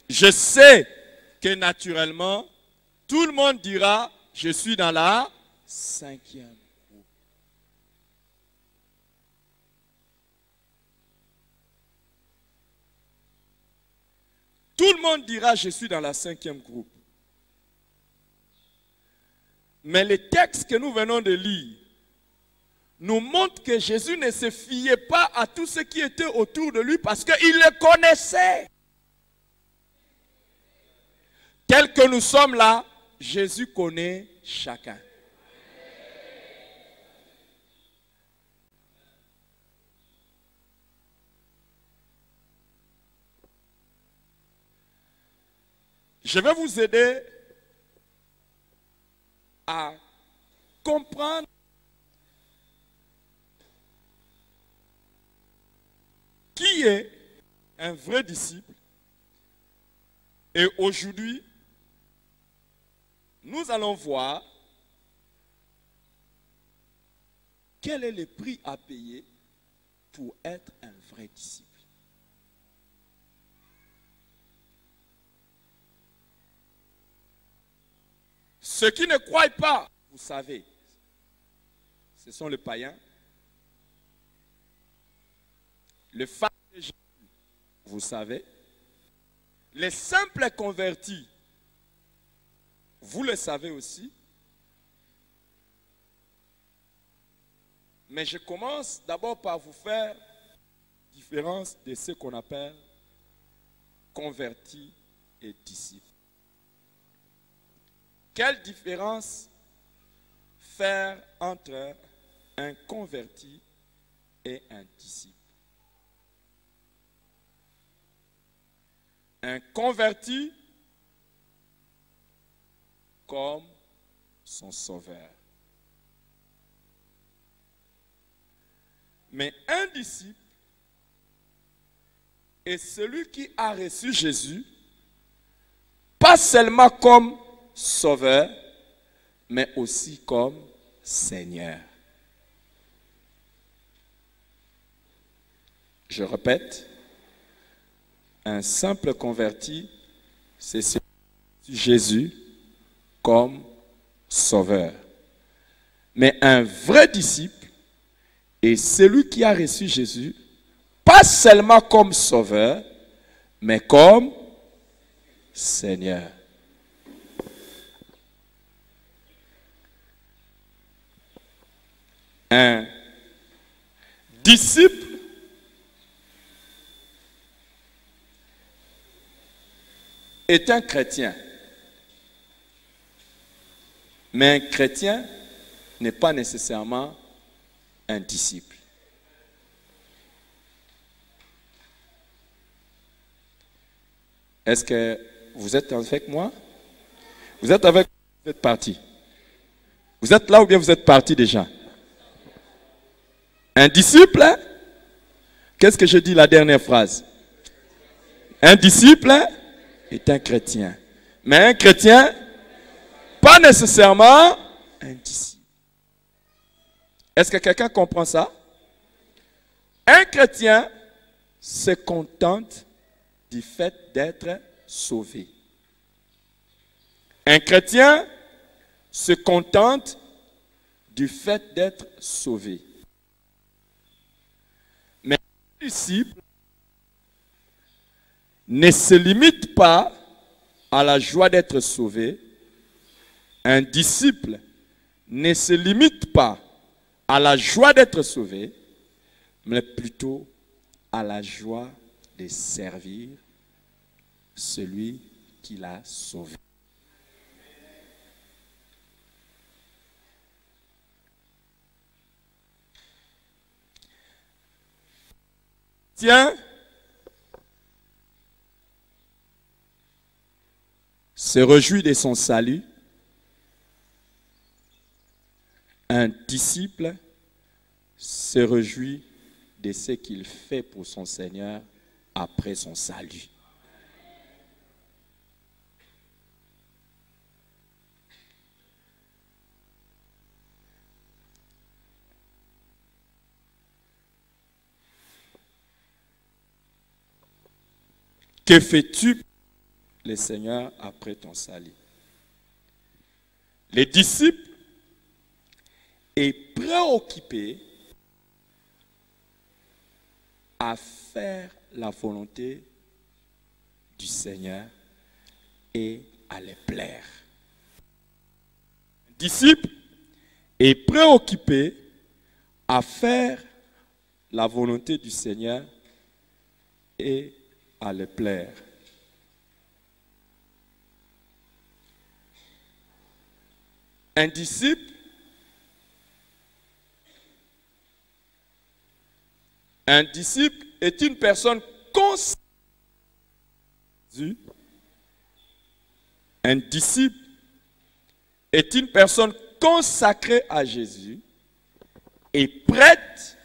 Speaker 3: Je sais que naturellement, tout le monde dira, je suis dans la 5e groupe. Tout le monde dira, je suis dans la 5e groupe. Mais les textes que nous venons de lire nous montrent que Jésus ne se fiait pas à tout ce qui était autour de lui parce qu'il le connaissait. Tel que nous sommes là, Jésus connaît chacun. Je vais vous aider à comprendre qui est un vrai disciple. Et aujourd'hui, nous allons voir quel est le prix à payer pour être un vrai disciple. Ceux qui ne croient pas, vous savez, ce sont les païens. Les femmes de Jésus, vous savez. Les simples convertis, vous le savez aussi. Mais je commence d'abord par vous faire différence de ce qu'on appelle convertis et disciples. Quelle différence faire entre un converti et un disciple? Un converti comme son sauveur. Mais un disciple est celui qui a reçu Jésus, pas seulement comme sauveur, mais aussi comme Seigneur. Je répète, un simple converti, c'est celui qui a reçu Jésus comme sauveur. Mais un vrai disciple est celui qui a reçu Jésus, pas seulement comme sauveur, mais comme Seigneur. Un disciple est un chrétien. Mais un chrétien n'est pas nécessairement un disciple. Est-ce que vous êtes avec moi? Vous êtes avec moi? Vous êtes parti? Vous êtes là ou bien vous êtes parti déjà? Un disciple, hein? Qu'est-ce que je dis la dernière phrase? Un disciple est un chrétien. Mais un chrétien, pas nécessairement un disciple. Est-ce que quelqu'un comprend ça? Un chrétien se contente du fait d'être sauvé. Un chrétien se contente du fait d'être sauvé. Mais un disciple ne se limite pas à la joie d'être sauvé. Un disciple ne se limite pas à la joie d'être sauvé, mais plutôt à la joie de servir celui qui l'a sauvé. Tiens, se réjouit de son salut. Un disciple se réjouit de ce qu'il fait pour son Seigneur après son salut. Que fais-tu, le Seigneur, après ton salut? Les disciples est préoccupé à faire la volonté du Seigneur et à les plaire. Un disciple est préoccupé à faire la volonté du Seigneur et à les plaire. Un disciple est une personne consacrée. Un disciple est une personne consacrée à Jésus et prête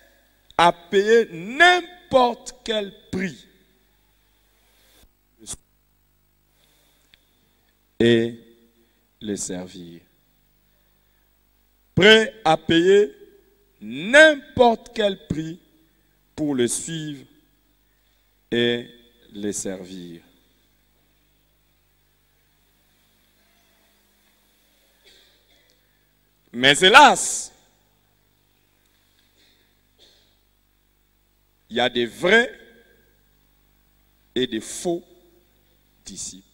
Speaker 3: à payer n'importe quel prix et le servir. Prêt à payer n'importe quel prix pour le suivre et le servir. Mais hélas, il y a des vrais et des faux disciples.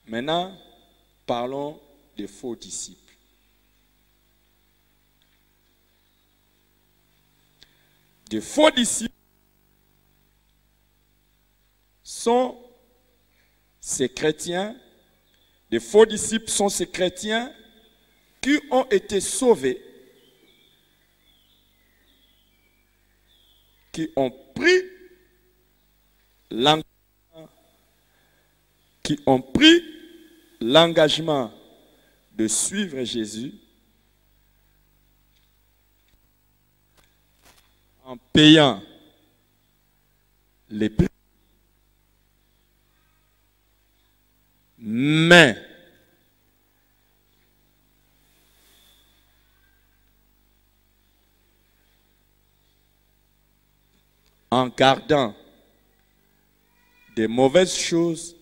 Speaker 3: Maintenant, parlons des faux disciples. Des faux disciples sont ces chrétiens, des faux disciples sont ces chrétiens qui ont été sauvés, qui ont pris l'engagement de suivre Jésus en payant les prix, mais en gardant des mauvaises choses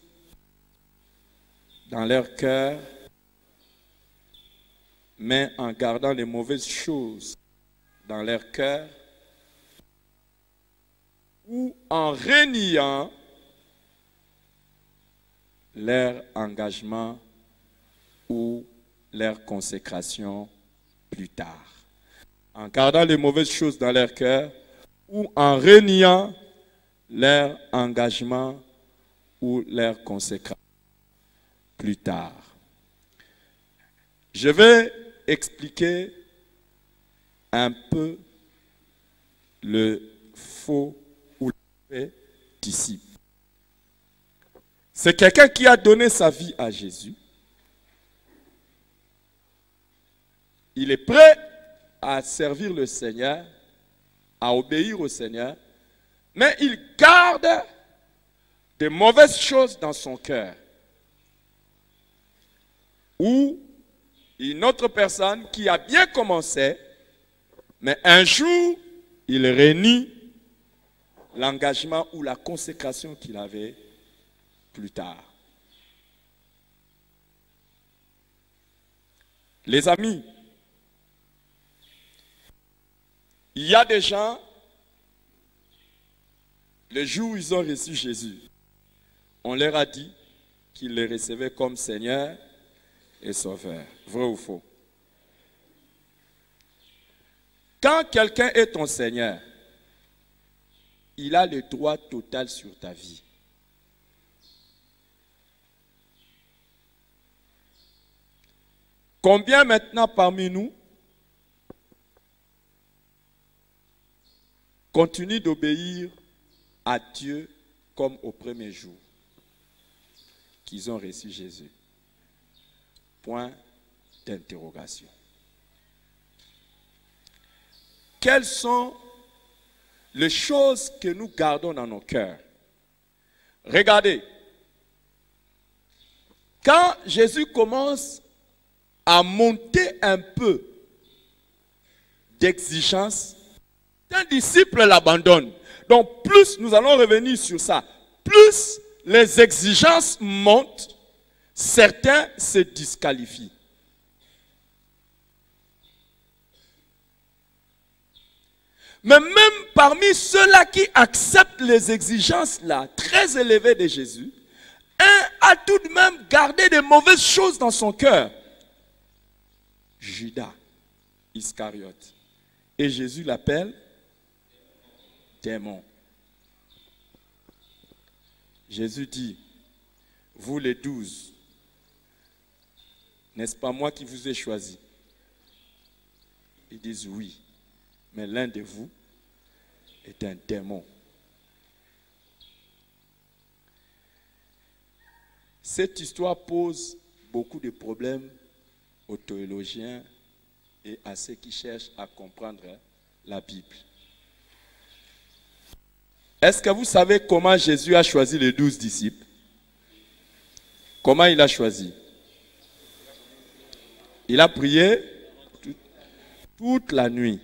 Speaker 3: dans leur cœur, mais en gardant les mauvaises choses dans leur cœur, ou en reniant leur engagement ou leur consécration plus tard. En gardant les mauvaises choses dans leur cœur, ou en reniant leur engagement ou leur consécration plus tard. Je vais expliquer un peu le faux ou le vrai disciple. C'est quelqu'un qui a donné sa vie à Jésus. Il est prêt à servir le Seigneur, à obéir au Seigneur, mais il garde de mauvaises choses dans son cœur. Ou une autre personne qui a bien commencé, mais un jour, il renie l'engagement ou la consécration qu'il avait plus tard. Les amis, il y a des gens, le jour où ils ont reçu Jésus, on leur a dit qu'ils le recevaient comme Seigneur et Sauveur. Vrai ou faux? Quand quelqu'un est ton Seigneur, il a le droit total sur ta vie. Combien maintenant parmi nous continuent d'obéir à Dieu comme au premier jour qu'ils ont reçu Jésus? Point d'interrogation. Quelles sont les choses que nous gardons dans nos cœurs? Regardez, quand Jésus commence à monter un peu d'exigence, un disciple l'abandonne. Donc plus nous allons revenir sur ça, plus les exigences montent, certains se disqualifient. Mais même parmi ceux-là qui acceptent les exigences-là, très élevées de Jésus, un a tout de même gardé de mauvaises choses dans son cœur. Judas Iscariote. Et Jésus l'appelle démon. Jésus dit, vous les 12, n'est-ce pas moi qui vous ai choisi? Ils disent oui, mais l'un de vous est un démon. Cette histoire pose beaucoup de problèmes aux théologiens et à ceux qui cherchent à comprendre la Bible. Est-ce que vous savez comment Jésus a choisi les 12 disciples? Comment il a choisi? Il a prié toute la nuit.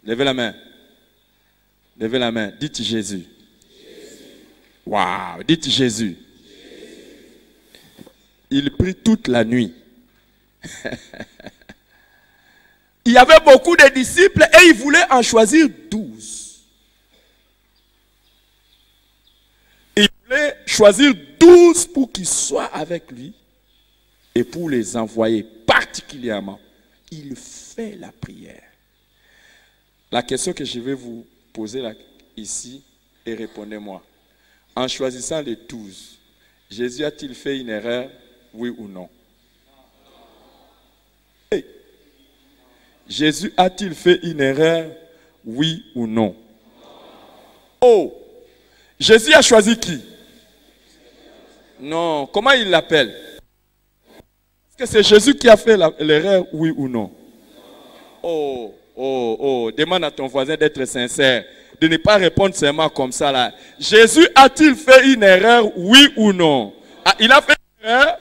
Speaker 3: Levez la main. Levez la main. Dites Jésus. Waouh, dites Jésus. Il prie toute la nuit. Il y avait beaucoup de disciples et il voulait en choisir 12. Il voulait choisir 12 pour qu'ils soient avec lui et pour les envoyer particulièrement. Il fait la prière. La question que je vais vous poser là, ici, et répondez-moi. En choisissant les 12, Jésus a-t-il fait une erreur, oui ou non? Hey. Jésus a-t-il fait une erreur, oui ou non? Oh, Jésus a choisi qui? Non, comment il l'appelle? Est-ce que c'est Jésus qui a fait l'erreur, oui ou non? Oh, demande à ton voisin d'être sincère, de ne pas répondre seulement comme ça là. Jésus a-t-il fait une erreur, oui ou non? Ah, il a fait une erreur?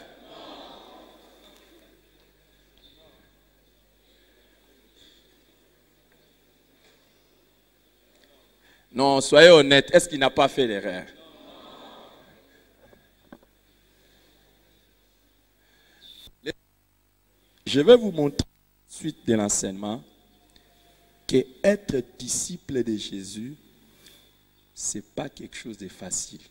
Speaker 3: Non, soyez honnête, est-ce qu'il n'a pas fait l'erreur? Je vais vous montrer suite de l'enseignement que être disciple de Jésus, ce n'est pas quelque chose de facile.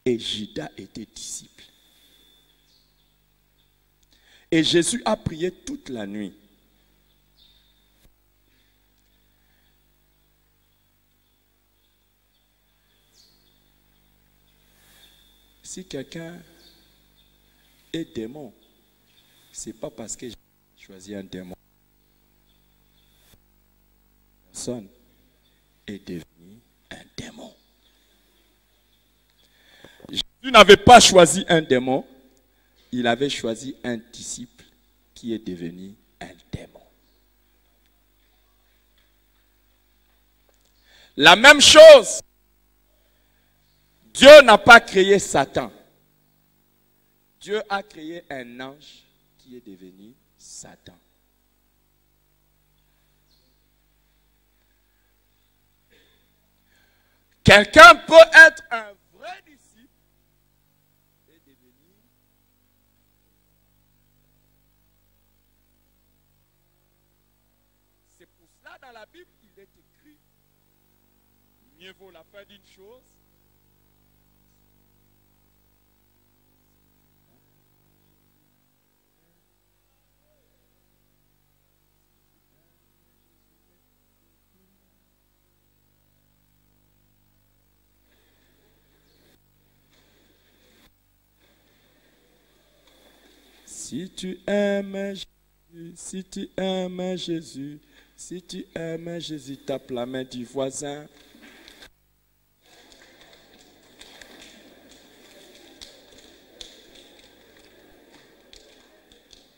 Speaker 3: Et Judas était disciple. Et Jésus a prié toute la nuit. Si quelqu'un est démon, ce n'est pas parce que j'ai choisi un démon. Personne est devenu un démon. Jésus n'avait pas choisi un démon, il avait choisi un disciple qui est devenu un démon. La même chose Dieu n'a pas créé Satan. Dieu a créé un ange qui est devenu Satan. Quelqu'un peut être un vrai disciple et devenir. C'est pour cela dans la Bible il est écrit, mieux vaut la fin d'une chose. Si tu aimes Jésus, si tu aimes Jésus, si tu aimes Jésus, tape la main du voisin.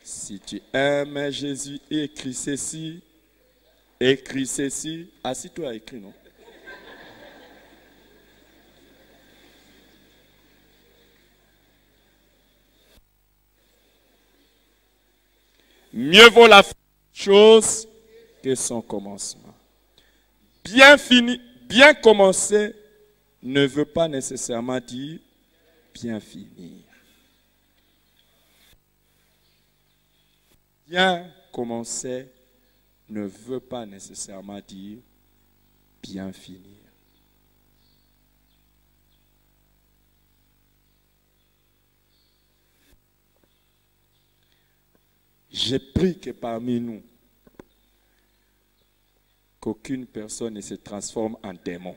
Speaker 3: Si tu aimes Jésus, écris ceci. Écris ceci. Assis-toi, écris, non? Mieux vaut la fin d'une chose que son commencement. Bien fini, bien commencer ne veut pas nécessairement dire bien finir. Bien commencer ne veut pas nécessairement dire bien finir. J'ai pris que parmi nous, qu'aucune personne ne se transforme en démon.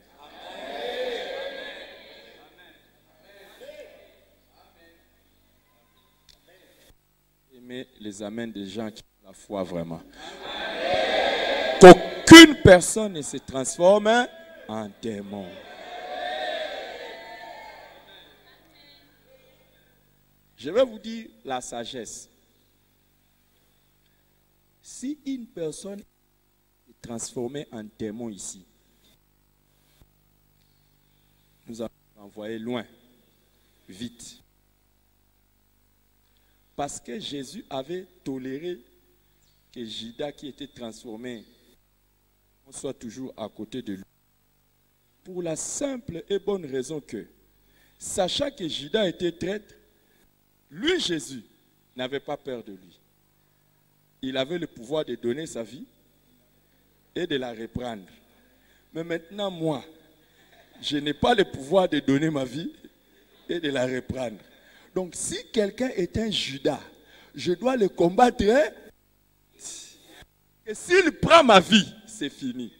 Speaker 3: Aimer les amens des gens qui ont la foi vraiment. Qu'aucune personne ne se transforme en démon. Je vais vous dire la sagesse. Si une personne est transformée en démon ici, nous allons l'envoyer loin, vite. Parce que Jésus avait toléré que Judas qui était transformé soit toujours à côté de lui. Pour la simple et bonne raison que, sachant que Judas était traître, lui, Jésus, n'avait pas peur de lui. Il avait le pouvoir de donner sa vie et de la reprendre. Mais maintenant, moi, je n'ai pas le pouvoir de donner ma vie et de la reprendre. Donc, si quelqu'un est un Judas, je dois le combattre. Et s'il prend ma vie, c'est fini.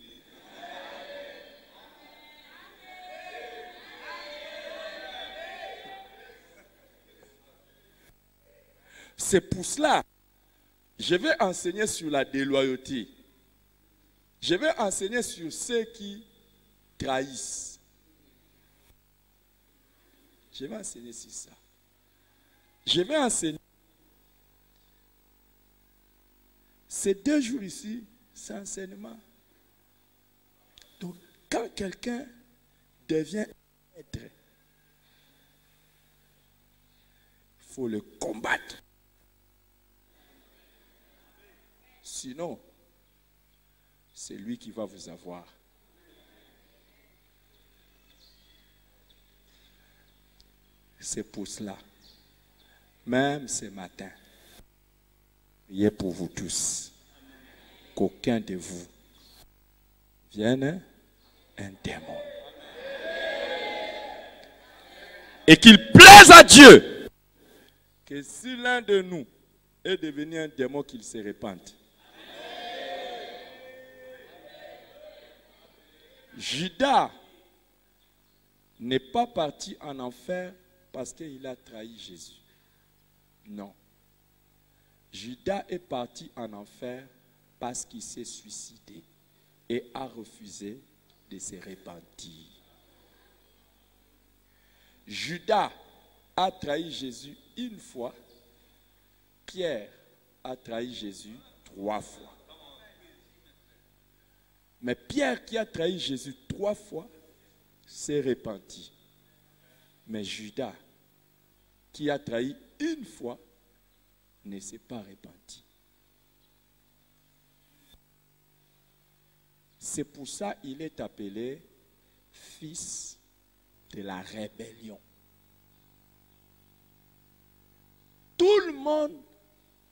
Speaker 3: C'est pour cela. Je vais enseigner sur la déloyauté. Je vais enseigner sur ceux qui trahissent. Je vais enseigner sur ça. Je vais enseigner. Ces 2 jours ici, c'est enseignement. Donc, quand quelqu'un devient maître, il faut le combattre. Sinon, c'est lui qui va vous avoir. C'est pour cela. Même ce matin, priez pour vous tous. Qu'aucun de vous vienne un démon. Et qu'il plaise à Dieu que si l'un de nous est devenu un démon, qu'il se répande. Judas n'est pas parti en enfer parce qu'il a trahi Jésus. Non. Judas est parti en enfer parce qu'il s'est suicidé et a refusé de se repentir. Judas a trahi Jésus une fois. Pierre a trahi Jésus 3 fois. Mais Pierre qui a trahi Jésus 3 fois s'est repenti. Mais Judas, qui a trahi une fois, ne s'est pas repenti. C'est pour ça qu'il est appelé fils de la rébellion. Tout le monde,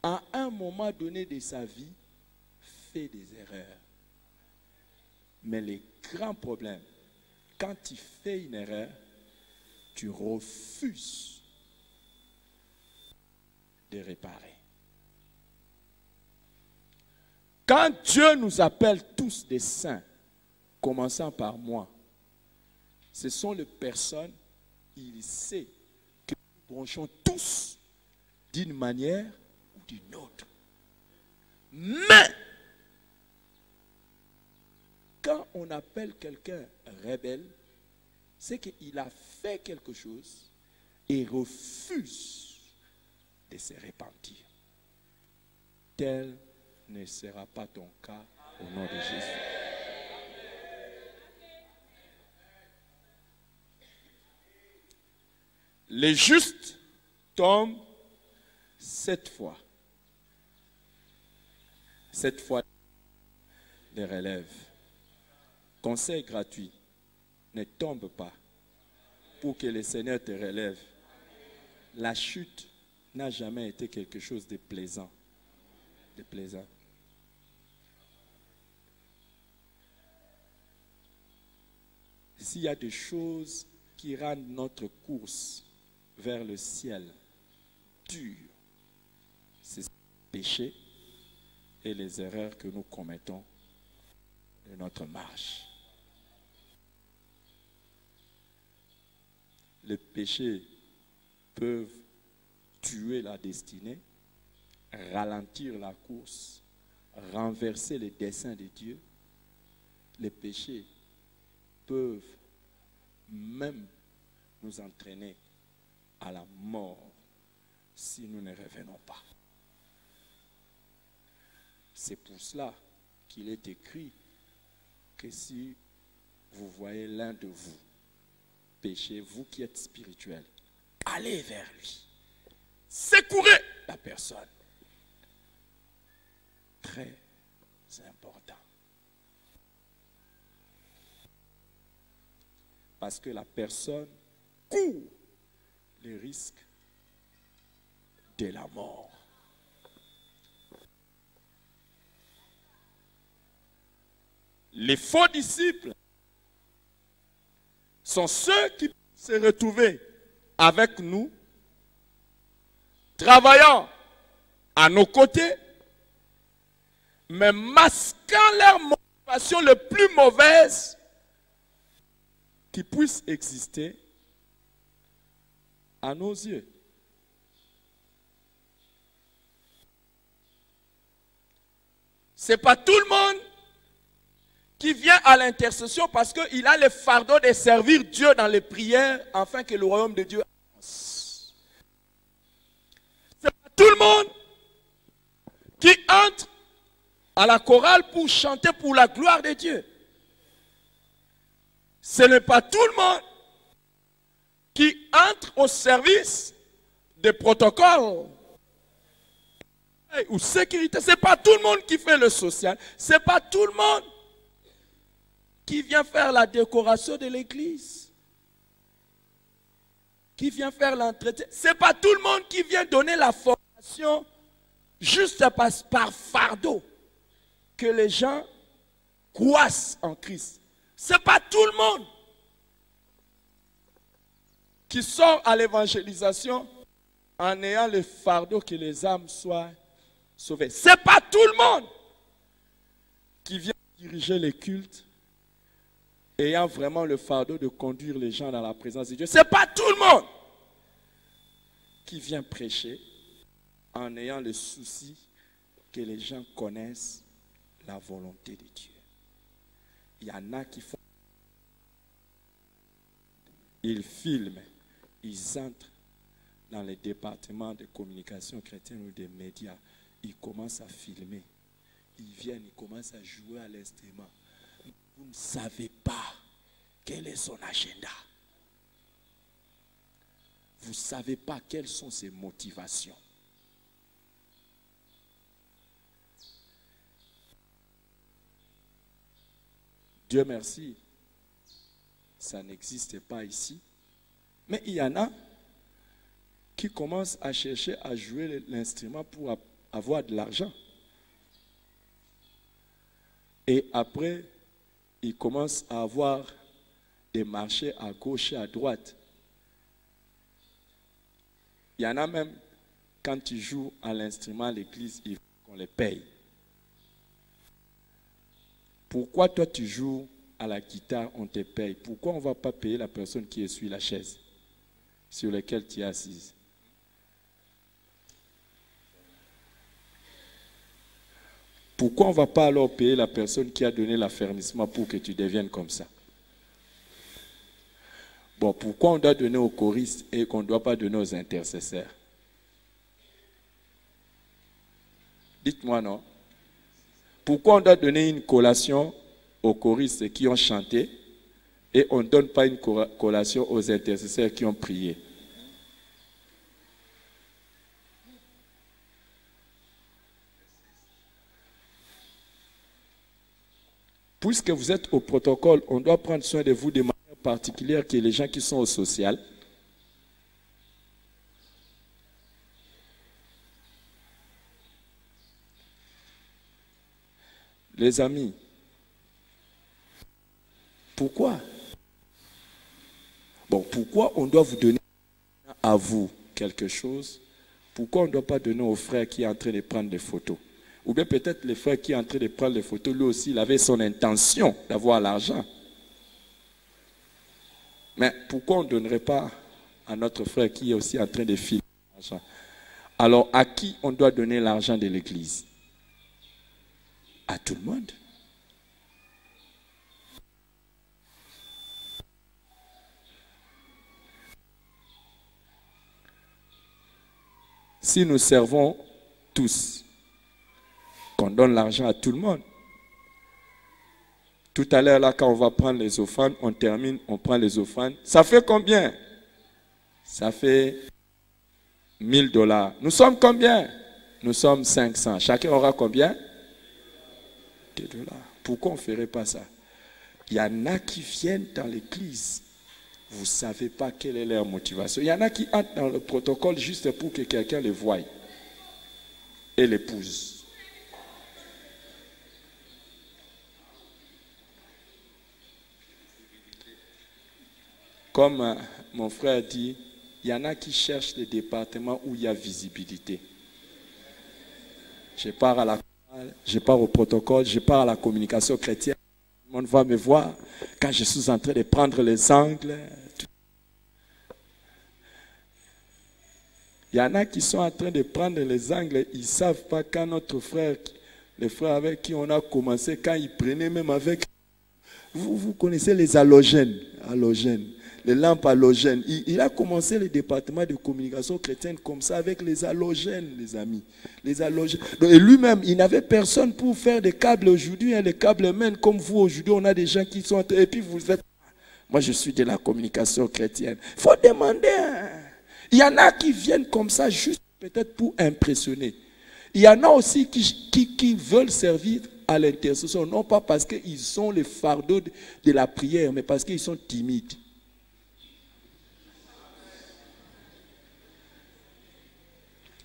Speaker 3: à un moment donné de sa vie, fait des erreurs. Mais le grand problème, quand tu fais une erreur, tu refuses de réparer. Quand Dieu nous appelle tous des saints, commençant par moi, ce sont les personnes, il sait que nous branchons tous d'une manière ou d'une autre. Mais, quand on appelle quelqu'un rebelle, c'est qu'il a fait quelque chose et refuse de se repentir. Tel ne sera pas ton cas au nom de Jésus. Les justes tombent 7 fois. 7 fois les relèves. Conseil gratuit. Ne tombe pas pour que le Seigneur te relève. La chute n'a jamais été quelque chose de plaisant. De plaisant. S'il y a des choses qui rendent notre course vers le ciel dure, c'est le péché et les erreurs que nous commettons de notre marche. Les péchés peuvent tuer la destinée, ralentir la course, renverser les desseins de Dieu. Les péchés peuvent même nous entraîner à la mort si nous ne revenons pas. C'est pour cela qu'il est écrit que si vous voyez l'un de vous pécher, vous qui êtes spirituel, allez vers lui. Secourez la personne. Très important. Parce que la personne court le risque de la mort. Les faux disciples sont ceux qui se retrouver avec nous, travaillant à nos côtés, mais masquant leur motivation le plus mauvaise qui puisse exister à nos yeux. Ce n'est pas tout le monde qui vient à l'intercession parce qu'il a le fardeau de servir Dieu dans les prières afin que le royaume de Dieu avance. Ce n'est pas tout le monde qui entre à la chorale pour chanter pour la gloire de Dieu. Ce n'est pas tout le monde qui entre au service des protocoles ou sécurité. Ce n'est pas tout le monde qui fait le social. Ce n'est pas tout le monde qui vient faire la décoration de l'église, qui vient faire l'entretien. Ce n'est pas tout le monde qui vient donner la formation juste par fardeau que les gens croissent en Christ. Ce n'est pas tout le monde qui sort à l'évangélisation en ayant le fardeau que les âmes soient sauvées. Ce n'est pas tout le monde qui vient diriger les cultes ayant vraiment le fardeau de conduire les gens dans la présence de Dieu. Ce n'est pas tout le monde qui vient prêcher en ayant le souci que les gens connaissent la volonté de Dieu. Il y en a qui font, ils filment, ils entrent dans les départements de communication chrétienne ou des médias, ils commencent à filmer, ils viennent, ils commencent à jouer à l'instrument. Vous ne savez pas quel est son agenda. vous ne savez pas quelles sont ses motivations. Dieu merci, ça n'existe pas ici. Mais il y en a qui commencent à chercher à jouer l'instrument pour avoir de l'argent. Et après, ils commencent à avoir des marchés à gauche et à droite. Il y en a même, quand tu joues à l'instrument à l'église, il faut qu'on les paye. Pourquoi toi tu joues à la guitare, on te paye? Pourquoi on ne va pas payer la personne qui essuie la chaise sur laquelle tu es assise? Pourquoi on ne va pas alors payer la personne qui a donné l'affermissement pour que tu deviennes comme ça? Bon, pourquoi on doit donner aux choristes et qu'on ne doit pas donner aux intercesseurs? Dites-moi non. Pourquoi on doit donner une collation aux choristes qui ont chanté et on ne donne pas une collation aux intercesseurs qui ont prié? Puisque vous êtes au protocole, on doit prendre soin de vous de manière particulière que les gens qui sont au social. Les amis, pourquoi? Bon, pourquoi on doit vous donner à vous quelque chose? Pourquoi on ne doit pas donner au frère qui est en train de prendre des photos? Ou bien peut-être le frère qui est en train de prendre les photos, lui aussi, il avait son intention d'avoir l'argent. Mais pourquoi on ne donnerait pas à notre frère qui est aussi en train de filmer l'argent? Alors, à qui on doit donner l'argent de l'église? À tout le monde. Si nous servons tous, qu'on donne l'argent à tout le monde. Tout à l'heure, là, quand on va prendre les offrandes, on termine, on prend les offrandes. Ça fait combien? Ça fait $1000. Nous sommes combien? Nous sommes 500. Chacun aura combien? $2. Pourquoi on ne ferait pas ça? Il y en a qui viennent dans l'église. Vous ne savez pas quelle est leur motivation. Il y en a qui entrent dans le protocole juste pour que quelqu'un les voie et l'épouse. Comme mon frère dit, il y en a qui cherchent les départements où il y a visibilité. Je pars à la chorale, je pars au protocole, je pars à la communication chrétienne. Tout le monde va me voir quand je suis en train de prendre les angles. Il y en a qui sont en train de prendre les angles, ils ne savent pas quand notre frère, le frère avec qui on a commencé, quand il prenait même avec... Vous connaissez les halogènes, les lampes halogènes. Il a commencé le département de communication chrétienne comme ça avec les halogènes, les amis. Les halogènes. Et lui-même, il n'avait personne pour faire des câbles aujourd'hui. Hein, les câbles mènent comme vous aujourd'hui. On a des gens qui sont... Et puis vous êtes... Moi, je suis de la communication chrétienne. Il faut demander. Hein. Il y en a qui viennent comme ça juste peut-être pour impressionner. Il y en a aussi qui veulent servir à l'intercession, non pas parce qu'ils ont le fardeau de la prière, mais parce qu'ils sont timides.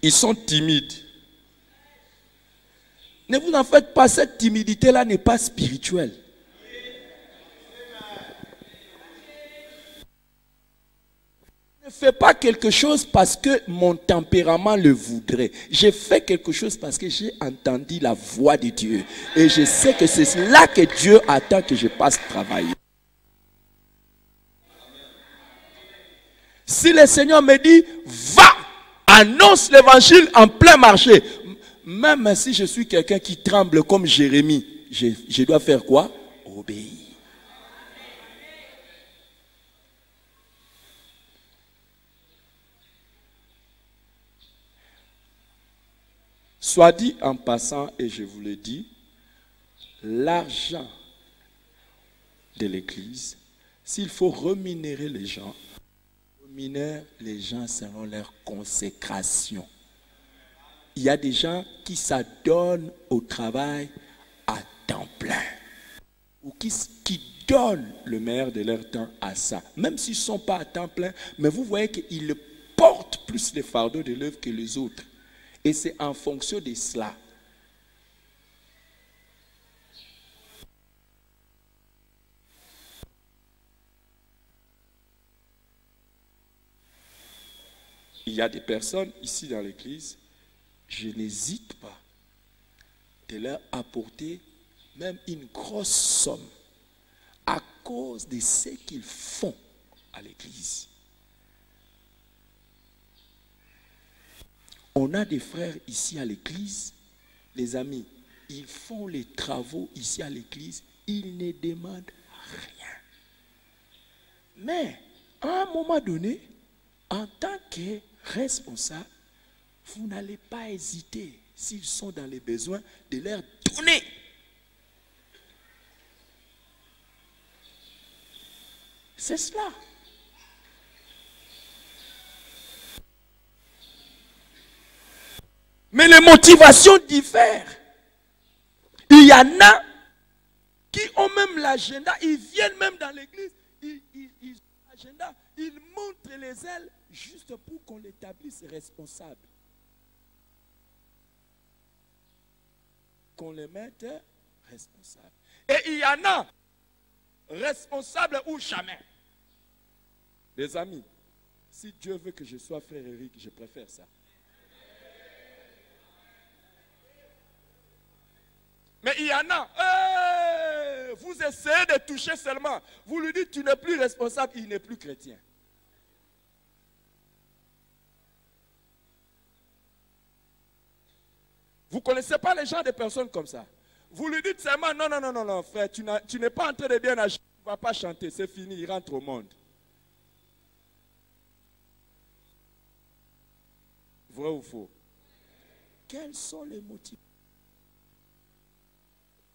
Speaker 3: Ils sont timides. Ne vous en faites pas, cette timidité-là n'est pas spirituelle. Je ne fais pas quelque chose parce que mon tempérament le voudrait. J'ai fait quelque chose parce que j'ai entendu la voix de Dieu. Et je sais que c'est là que Dieu attend que je passe travailler. Si le Seigneur me dit, va, annonce l'évangile en plein marché. Même si je suis quelqu'un qui tremble comme Jérémie, je dois faire quoi? Obéir. Soit dit en passant, et je vous le dis, l'argent de l'église, s'il faut rémunérer les gens, mineurs les gens selon leur consécration. Il y a des gens qui s'adonnent au travail à temps plein. Ou qui donnent le meilleur de leur temps à ça. Même s'ils ne sont pas à temps plein, mais vous voyez qu'ils portent plus les fardeaux de l'œuvre que les autres. Et c'est en fonction de cela. Il y a des personnes ici dans l'église, je n'hésite pas de leur apporter même une grosse somme à cause de ce qu'ils font à l'église. On a des frères ici à l'église, les amis, ils font les travaux ici à l'église, ils ne demandent rien. Mais à un moment donné, en tant que responsable, vous n'allez pas hésiter, s'ils sont dans les besoins, de leur donner. C'est cela. Mais les motivations diffèrent. Il y en a qui ont même l'agenda, ils viennent même dans l'église, ils ont l'agenda, ils montrent les ailes juste pour qu'on l'établisse responsable. Qu'on les mette responsable. Et il y en a responsables ou jamais. Les amis, si Dieu veut que je sois frère Eric, je préfère ça. Mais il y en a, vous essayez de toucher seulement. Vous lui dites, tu n'es plus responsable, il n'est plus chrétien. Vous ne connaissez pas les gens des personnes comme ça. Vous lui dites seulement, non, non, non, non, non, frère, tu n'es pas en train de bien agir, tu ne vas pas chanter, c'est fini, il rentre au monde. Vrai ou faux? Quels sont les motifs?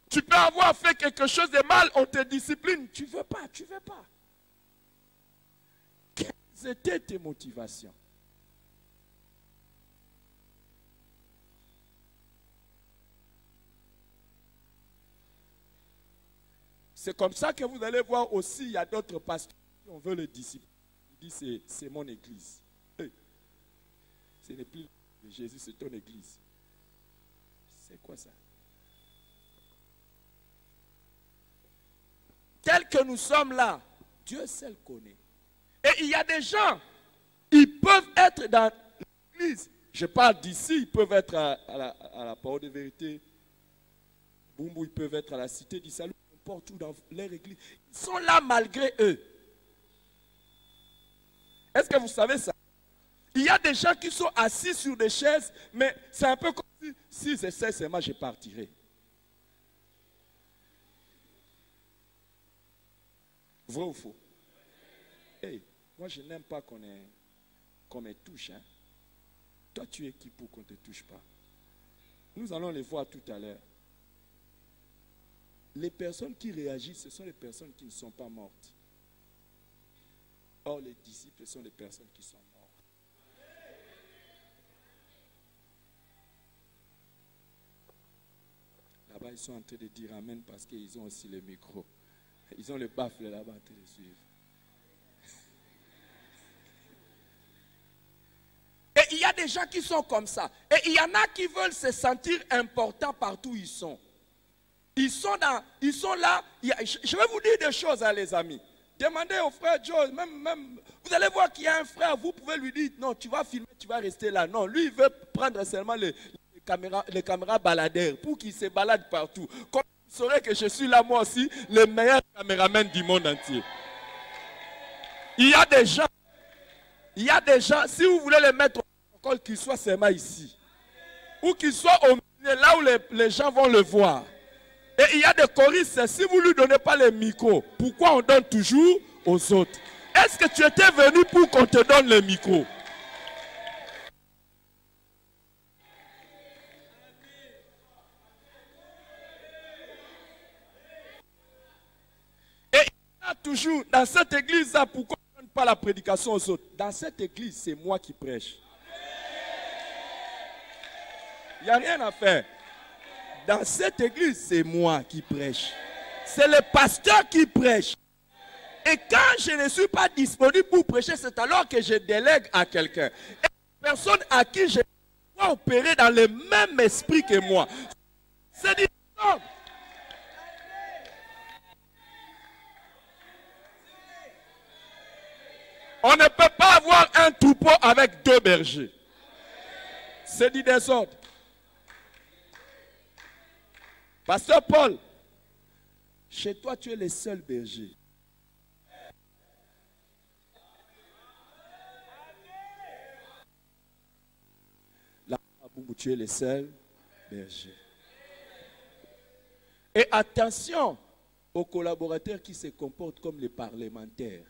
Speaker 3: Tu peux avoir fait quelque chose de mal, on te discipline. Tu ne veux pas, tu ne veux pas. Quelles étaient tes motivations? C'est comme ça que vous allez voir aussi, il y a d'autres pasteurs qui on veut le discipline. Il dit, c'est mon église. Hey, ce n'est plus Jésus, c'est ton église. C'est quoi ça? Tel que nous sommes là, Dieu seul connaît. Et il y a des gens, ils peuvent être dans l'église. Je parle d'ici, ils peuvent être à la parole de vérité. Boumou, ils peuvent être à la cité du salut, n'importe où dans leur église. Ils sont là malgré eux. Est-ce que vous savez ça? Il y a des gens qui sont assis sur des chaises, mais c'est un peu comme si j'essaie seulement, je partirai. Vrai ou faux? Hey, moi je n'aime pas qu'on me touche. Hein. Toi tu es qui pour qu'on ne te touche pas? Nous allons les voir tout à l'heure. Les personnes qui réagissent, ce sont les personnes qui ne sont pas mortes. Or les disciples sont les personnes qui sont mortes. Là-bas ils sont en train de dire amen parce qu'ils ont aussi le micro. Ils ont le baffle là-bas en train de suivre. Et il y a des gens qui sont comme ça. Et il y en a qui veulent se sentir importants partout où ils sont. Ils sont là. Je vais vous dire des choses, hein, les amis. Demandez au frère Joe, même, vous allez voir qu'il y a un frère, vous pouvez lui dire, non, tu vas filmer, tu vas rester là. Non, lui, il veut prendre seulement les caméras baladeurs pour qu'il se balade partout. Comme vous saurez que je suis là, moi aussi, le meilleur caméraman du monde entier. Il y a des gens, si vous voulez les mettre au protocole, qu'ils soient seulement ici. Ou qu'ils soient au milieu, là où les gens vont le voir. Et il y a des choristes, si vous ne lui donnez pas les micros, pourquoi on donne toujours aux autres? Est-ce que tu étais venu pour qu'on te donne les micros? Et il y a toujours, dans cette église-là, pourquoi on ne donne pas la prédication aux autres. Dans cette église, c'est moi qui prêche. Il n'y a rien à faire. Dans cette église, c'est moi qui prêche. C'est le pasteur qui prêche. Et quand je ne suis pas disponible pour prêcher, c'est alors que je délègue à quelqu'un. Et la personne à qui je dois opérer dans le même esprit que moi. C'est différent. On ne peut pas avoir un troupeau avec 2 bergers. C'est du désordre. Pasteur Paul, chez toi, tu es le seul berger. Là, tu es le seul berger. Et attention aux collaborateurs qui se comportent comme les parlementaires.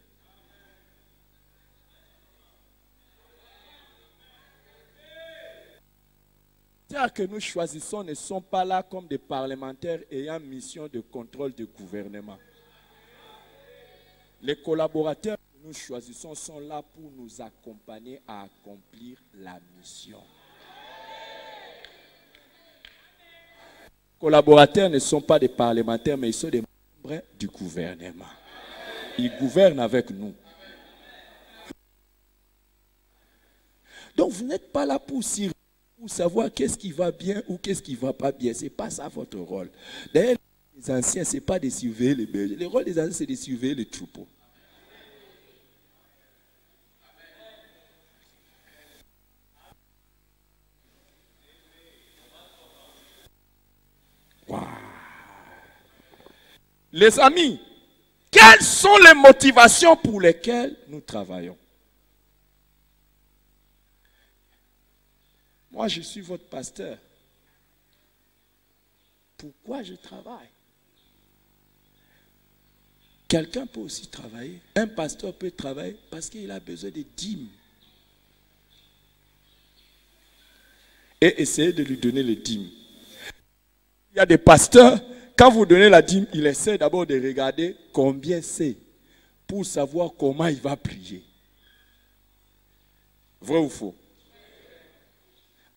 Speaker 3: Les parlementaires que nous choisissons ne sont pas là comme des parlementaires ayant mission de contrôle du gouvernement. Les collaborateurs que nous choisissons sont là pour nous accompagner à accomplir la mission. Les collaborateurs ne sont pas des parlementaires, mais ils sont des membres du gouvernement. Ils gouvernent avec nous. Donc vous n'êtes pas là pour savoir qu'est-ce qui va bien ou qu'est-ce qui ne va pas bien. Ce n'est pas ça votre rôle. D'ailleurs, les anciens, ce n'est pas de surveiller les bergers. Le rôle des anciens, c'est de surveiller les troupeaux. Wow. Les amis, quelles sont les motivations pour lesquelles nous travaillons? Moi, je suis votre pasteur. Pourquoi je travaille? Quelqu'un peut aussi travailler. Un pasteur peut travailler parce qu'il a besoin de dîmes. Et essayer de lui donner les dîmes. Il y a des pasteurs, quand vous donnez la dîme, il essaie d'abord de regarder combien c'est pour savoir comment il va prier. Vrai ou faux?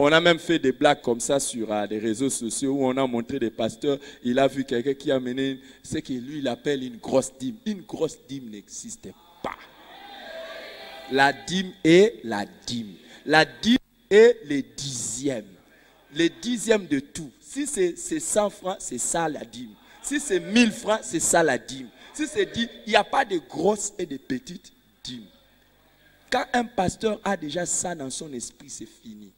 Speaker 3: On a même fait des blagues comme ça sur les réseaux sociaux où on a montré des pasteurs. Il a vu quelqu'un qui a mené ce que lui il appelle une grosse dîme. Une grosse dîme n'existe pas. La dîme est la dîme. La dîme est le dixième. Le dixième de tout. Si c'est 100 francs, c'est ça la dîme. Si c'est 1000 francs, c'est ça la dîme. Si c'est dit, il n'y a pas de grosses et de petites dîmes. Quand un pasteur a déjà ça dans son esprit, c'est fini.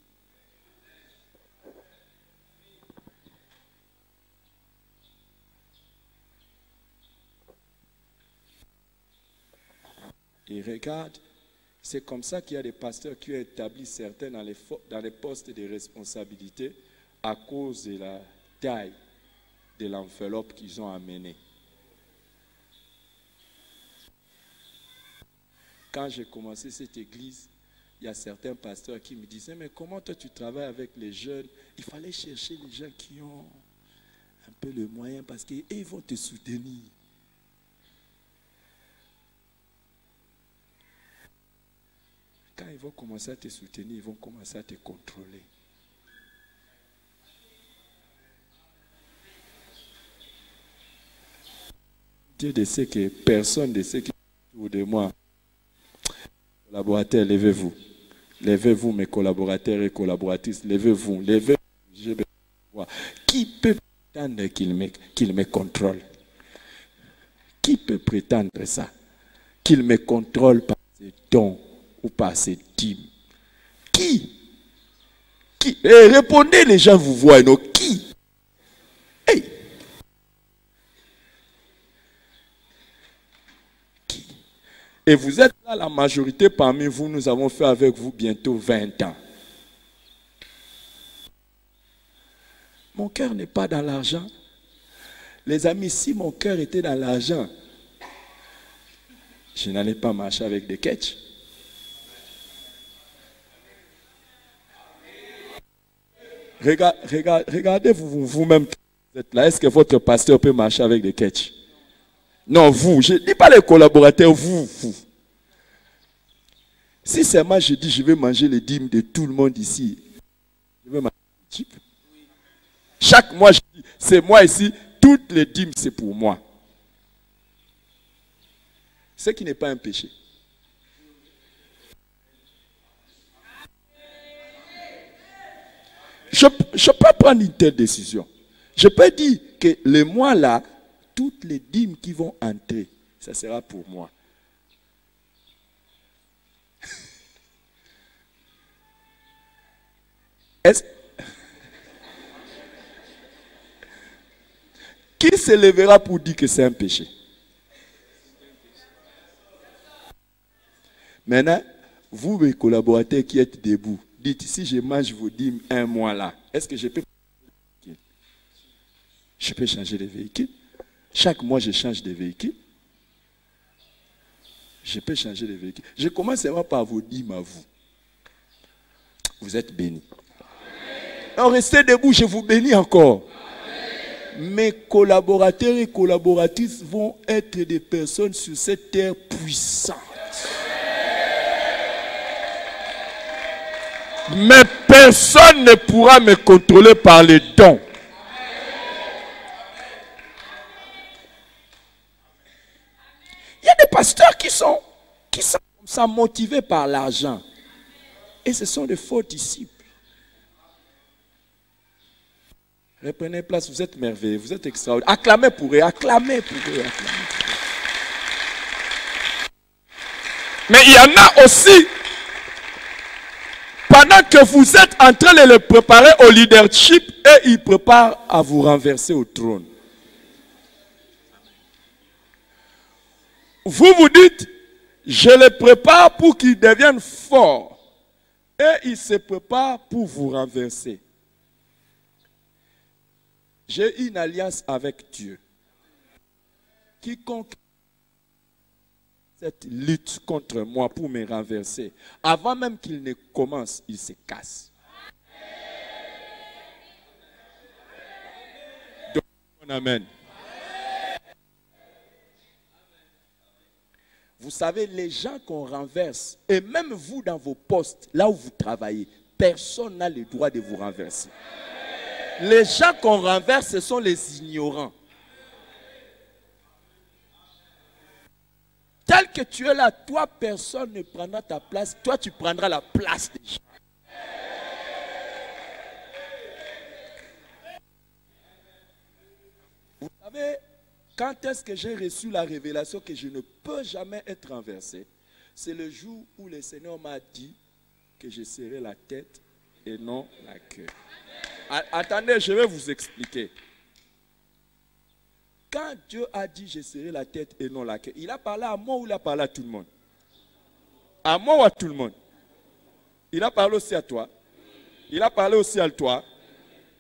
Speaker 3: Et regarde, c'est comme ça qu'il y a des pasteurs qui ont établi certains dans les postes de responsabilité à cause de la taille de l'enveloppe qu'ils ont amenée. Quand j'ai commencé cette église, il y a certains pasteurs qui me disaient, mais comment toi tu travailles avec les jeunes? Il fallait chercher les gens qui ont un peu le moyen parce qu'ils vont te soutenir. Quand ils vont commencer à te soutenir, ils vont commencer à te contrôler. Dieu ne sait que personne ne sait qui est autour de moi. Collaborateurs, levez-vous. Levez-vous, mes collaborateurs et collaboratrices. Levez-vous. Levez-vous. Je vais voir. Qui peut prétendre qu'il me contrôle? Qui peut prétendre ça? Qu'il me contrôle par ses dons ou par ses dîmes? Qui? Répondez, les gens vous voient, non? Qui? Hey. Qui? Et vous êtes là, la majorité parmi vous, nous avons fait avec vous bientôt 20 ans. Mon cœur n'est pas dans l'argent. Les amis, si mon cœur était dans l'argent, je n'allais pas marcher avec des ketchs. Regardez vous-même, vous êtes là. Est-ce que votre pasteur peut marcher avec des ketchs? Non, vous. Je ne dis pas les collaborateurs, vous. Si seulement je dis je vais manger les dîmes de tout le monde ici, je vais manger les types. Chaque mois, je dis, c'est moi ici, toutes les dîmes, c'est pour moi. Ce qui n'est pas un péché. Je peux prendre une telle décision. Je peux dire que le mois là, toutes les dîmes qui vont entrer, ça sera pour moi. Qui se lèvera pour dire que c'est un péché? Maintenant, vous, les collaborateurs qui êtes debout, dites, si je mange vos dîmes un mois là, est-ce que je peux changer de véhicule? Chaque mois, je change de véhicule. Je peux changer de véhicule. Je commence seulement par vos dîmes à vous. Vous êtes bénis. Alors, restez debout, je vous bénis encore. Mes collaborateurs et collaboratrices vont être des personnes sur cette terre puissantes. Mais personne ne pourra me contrôler par les dons. Il y a des pasteurs qui sont motivés par l'argent. Et ce sont des faux disciples. Reprenez place, vous êtes merveilleux, vous êtes extraordinaires. Acclamez pour eux, acclamez pour eux, acclamez pour eux. Mais il y en a aussi, pendant que vous êtes en train de les préparer au leadership, et ils préparent à vous renverser au trône. Vous vous dites, je les prépare pour qu'ils deviennent forts. Et ils se préparent pour vous renverser. J'ai une alliance avec Dieu. Quiconque cette lutte contre moi pour me renverser, avant même qu'il ne commence, il se casse. Donc, amen. Vous savez, les gens qu'on renverse, et même vous dans vos postes, là où vous travaillez, personne n'a le droit de vous renverser. Les gens qu'on renverse, ce sont les ignorants. Tel que tu es là, toi, personne ne prendra ta place. Toi, tu prendras la place des gens. Vous savez, quand est-ce que j'ai reçu la révélation que je ne peux jamais être renversé? C'est le jour où le Seigneur m'a dit que je serai la tête et non la queue. Attendez, je vais vous expliquer. Quand Dieu a dit je serai la tête et non la queue, il a parlé à moi ou il a parlé à tout le monde? À moi ou à tout le monde? Il a parlé aussi à toi? Il a parlé aussi à toi?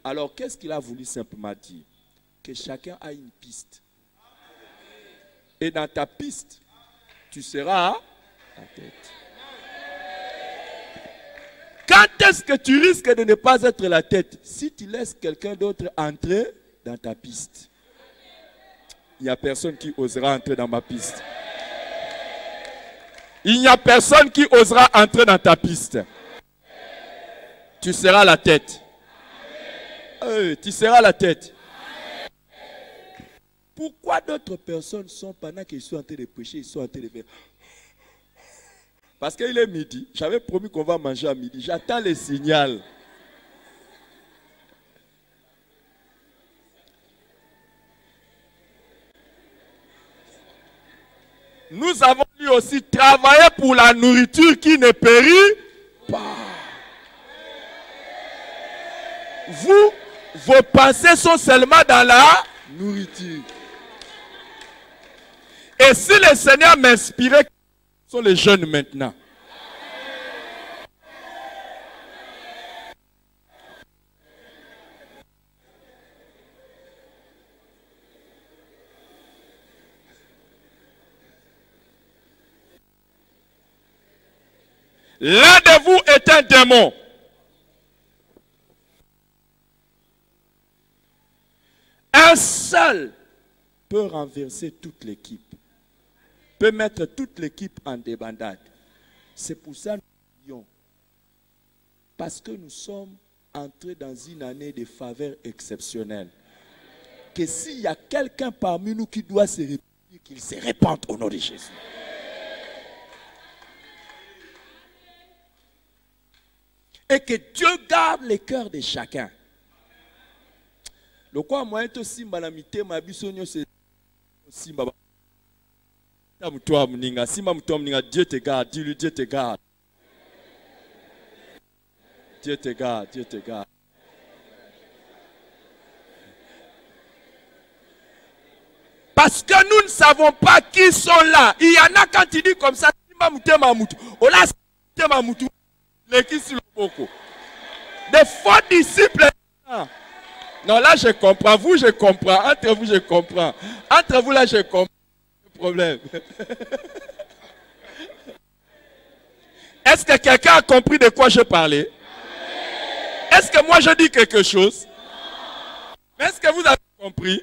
Speaker 3: Alors qu'est-ce qu'il a voulu simplement dire? Que chacun a une piste. Et dans ta piste, tu seras la tête. Quand est-ce que tu risques de ne pas être la tête? Si tu laisses quelqu'un d'autre entrer dans ta piste. Il n'y a personne qui osera entrer dans ma piste. Il n'y a personne qui osera entrer dans ta piste. Tu seras la tête. Tu seras la tête. Pourquoi d'autres personnes sont, pendant qu'ils sont en train de prêcher, ils sont en train de faire... Parce qu'il est midi. J'avais promis qu'on va manger à midi. J'attends les signaux. Nous avons lui aussi travaillé pour la nourriture qui ne périt pas. Vous, vos pensées sont seulement dans la nourriture. Et si le Seigneur m'inspirait, sont les jeunes maintenant. L'un de vous est un démon. Un seul peut renverser toute l'équipe. Peut mettre toute l'équipe en débandade. C'est pour ça que nous prions. Parce que nous sommes entrés dans une année de faveur exceptionnelle. Que s'il y a quelqu'un parmi nous qui doit se répandre, qu'il se répande au nom de Jésus. Et que Dieu garde les cœurs de chacun. Le quoi moi est aussi malamité ma bisonyo c'est aussi baba. Toi mninga simba mtu mninga Dieu te garde, dis-lui Dieu te garde. Dieu te garde, Dieu te garde. Parce que nous ne savons pas qui sont là. Il y en a quand il dit comme ça, simba mtu mamutu. Ola mtu mamutu. Les qui sur le boko. Des faux disciples. Non, là, je comprends. Vous, je comprends. Entre vous, je comprends. Entre vous, là, je comprends. Le problème. Est-ce que quelqu'un a compris de quoi je parlais? Est-ce que moi, je dis quelque chose? Mais est-ce que vous avez compris?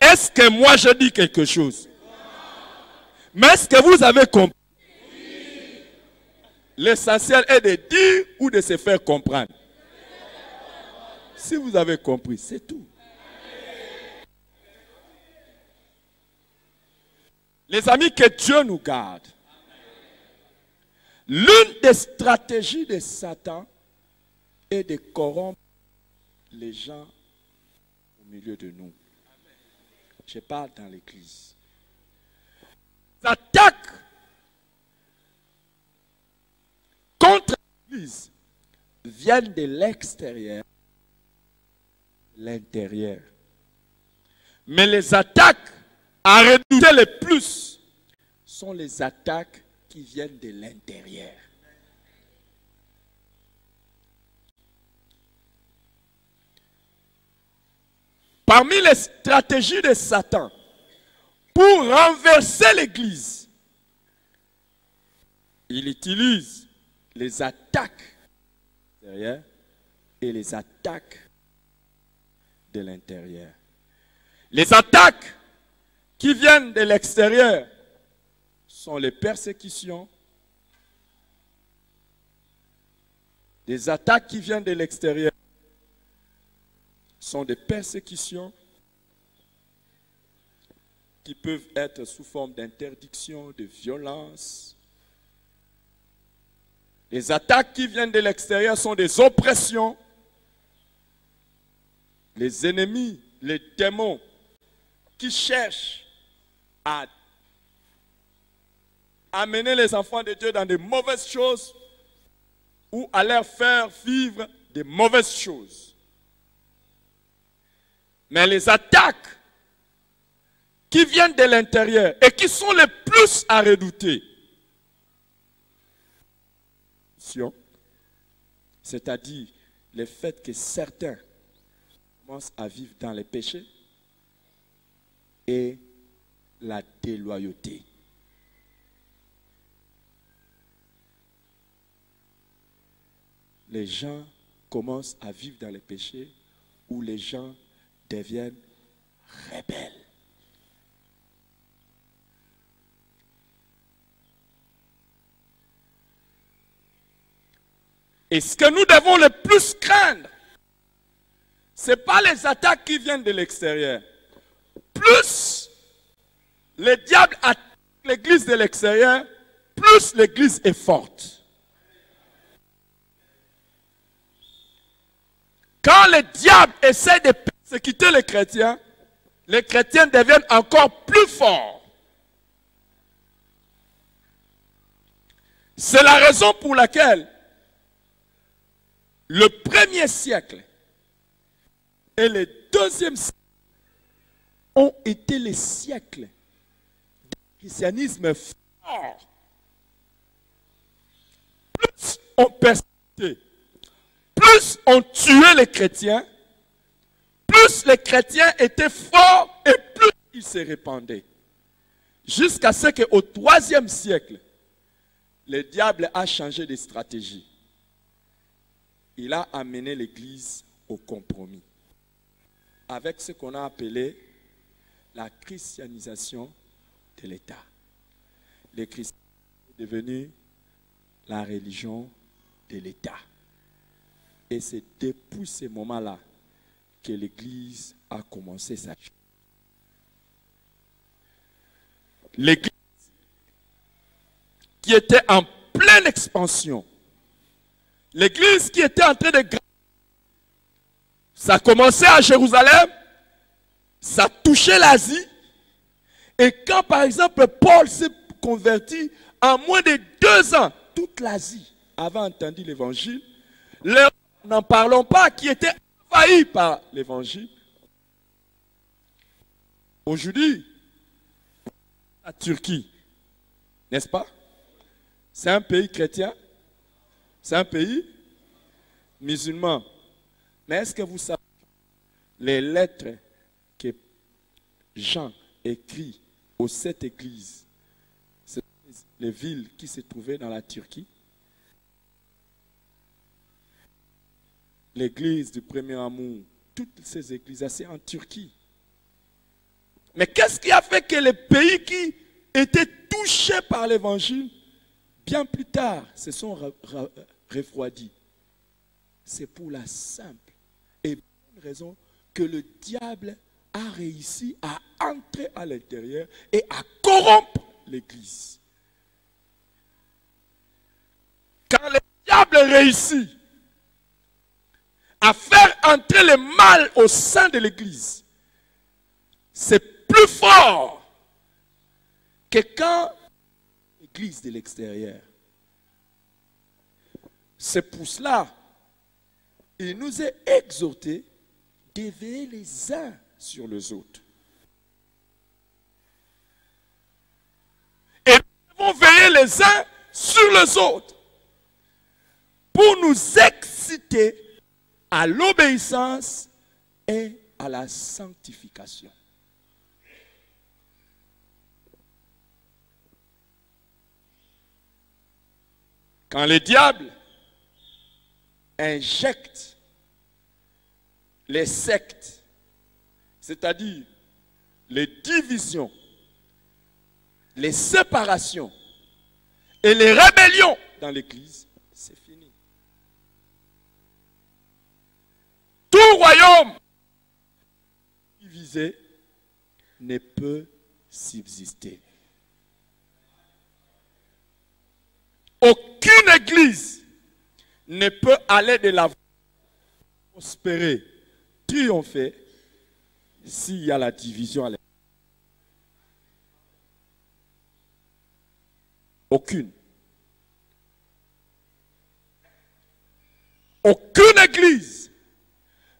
Speaker 3: Est-ce que moi, je dis quelque chose? Mais est-ce que vous avez compris? L'essentiel est de dire ou de se faire comprendre. Si vous avez compris, c'est tout. Les amis, que Dieu nous garde. L'une des stratégies de Satan est de corrompre les gens au milieu de nous. Je parle dans l'église. Les attaques contre l'église viennent de l'extérieur, l'intérieur. Mais les attaques à redouter le plus sont les attaques qui viennent de l'intérieur. Parmi les stratégies de Satan pour renverser l'église, il utilise les attaques extérieures et les attaques de l'intérieur. Les attaques qui viennent de l'extérieur sont les persécutions. Les attaques qui viennent de l'extérieur sont des persécutions qui peuvent être sous forme d'interdiction, de violence. Les attaques qui viennent de l'extérieur sont des oppressions. Les ennemis, les démons qui cherchent à amener les enfants de Dieu dans de mauvaises choses ou à leur faire vivre de mauvaises choses. Mais les attaques qui viennent de l'intérieur et qui sont les plus à redouter, c'est-à-dire le fait que certains commencent à vivre dans les péchés et la déloyauté. Les gens commencent à vivre dans les péchés où les gens deviennent rebelles. Et ce que nous devons le plus craindre, ce n'est pas les attaques qui viennent de l'extérieur. Plus le diable attaque l'église de l'extérieur, plus l'église est forte. Quand le diable essaie de persécuter les chrétiens deviennent encore plus forts. C'est la raison pour laquelle le premier siècle et le deuxième siècle ont été les siècles du christianisme fort. Plus on persécutait, plus on tuait les chrétiens, plus les chrétiens étaient forts et plus ils se répandaient. Jusqu'à ce qu'au IIIe siècle, le diable a changé de stratégie. Il a amené l'église au compromis avec ce qu'on a appelé la christianisation de l'État. Le christianisme est devenu la religion de l'État. Et c'est depuis ce moment-là que l'Église a commencé sa chute. L'Église qui était en pleine expansion, l'Église qui était en train de grandir, ça commençait à Jérusalem, ça touchait l'Asie, et quand par exemple Paul s'est converti, en moins de 2 ans, toute l'Asie avait entendu l'évangile. N'en parlons pas, qui était envahi par l'évangile. Aujourd'hui, la Turquie, n'est-ce pas? C'est un pays chrétien, c'est un pays musulman. Mais est-ce que vous savez les lettres que Jean écrit aux 7 églises, c'est les villes qui se trouvaient dans la Turquie? L'église du premier amour, toutes ces églises, c'est en Turquie. Mais qu'est-ce qui a fait que les pays qui étaient touchés par l'évangile, bien plus tard, se sont refroidis? C'est pour la simple et bonne raison que le diable a réussi à entrer à l'intérieur et à corrompre l'église. Quand le diable réussit à faire entrer le mal au sein de l'église, c'est plus fort que quand l'église de l'extérieur. C'est pour cela il nous est exhorté de veiller les uns sur les autres. Et nous devons veiller les uns sur les autres pour nous exciter à l'obéissance et à la sanctification. Quand le diable injecte les sectes, c'est-à-dire les divisions, les séparations et les rébellions dans l'Église, c'est fini. Tout royaume divisé ne peut subsister. Aucune église ne peut aller de l'avant, prospérer, triompher, s'il y a la division à l'intérieur. Aucune. Aucune église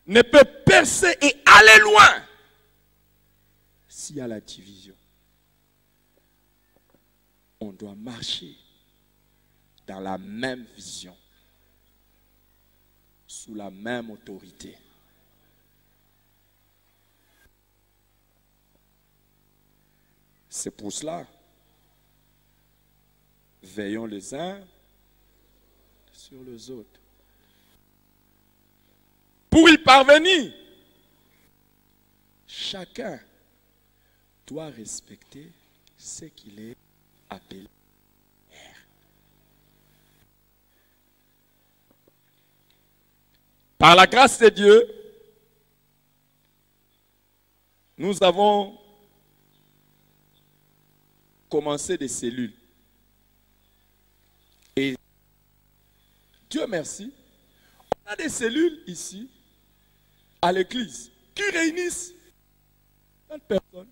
Speaker 3: ne peut percer et aller loin s'il y a la division. On doit marcher dans la même vision, sous la même autorité. C'est pour cela, veillons les uns sur les autres. Pour y parvenir, chacun doit respecter ce qu'il est appelé. Par la grâce de Dieu, nous avons commencé des cellules. Et Dieu merci, on a des cellules ici, à l'église, qui réunissent 30 personnes,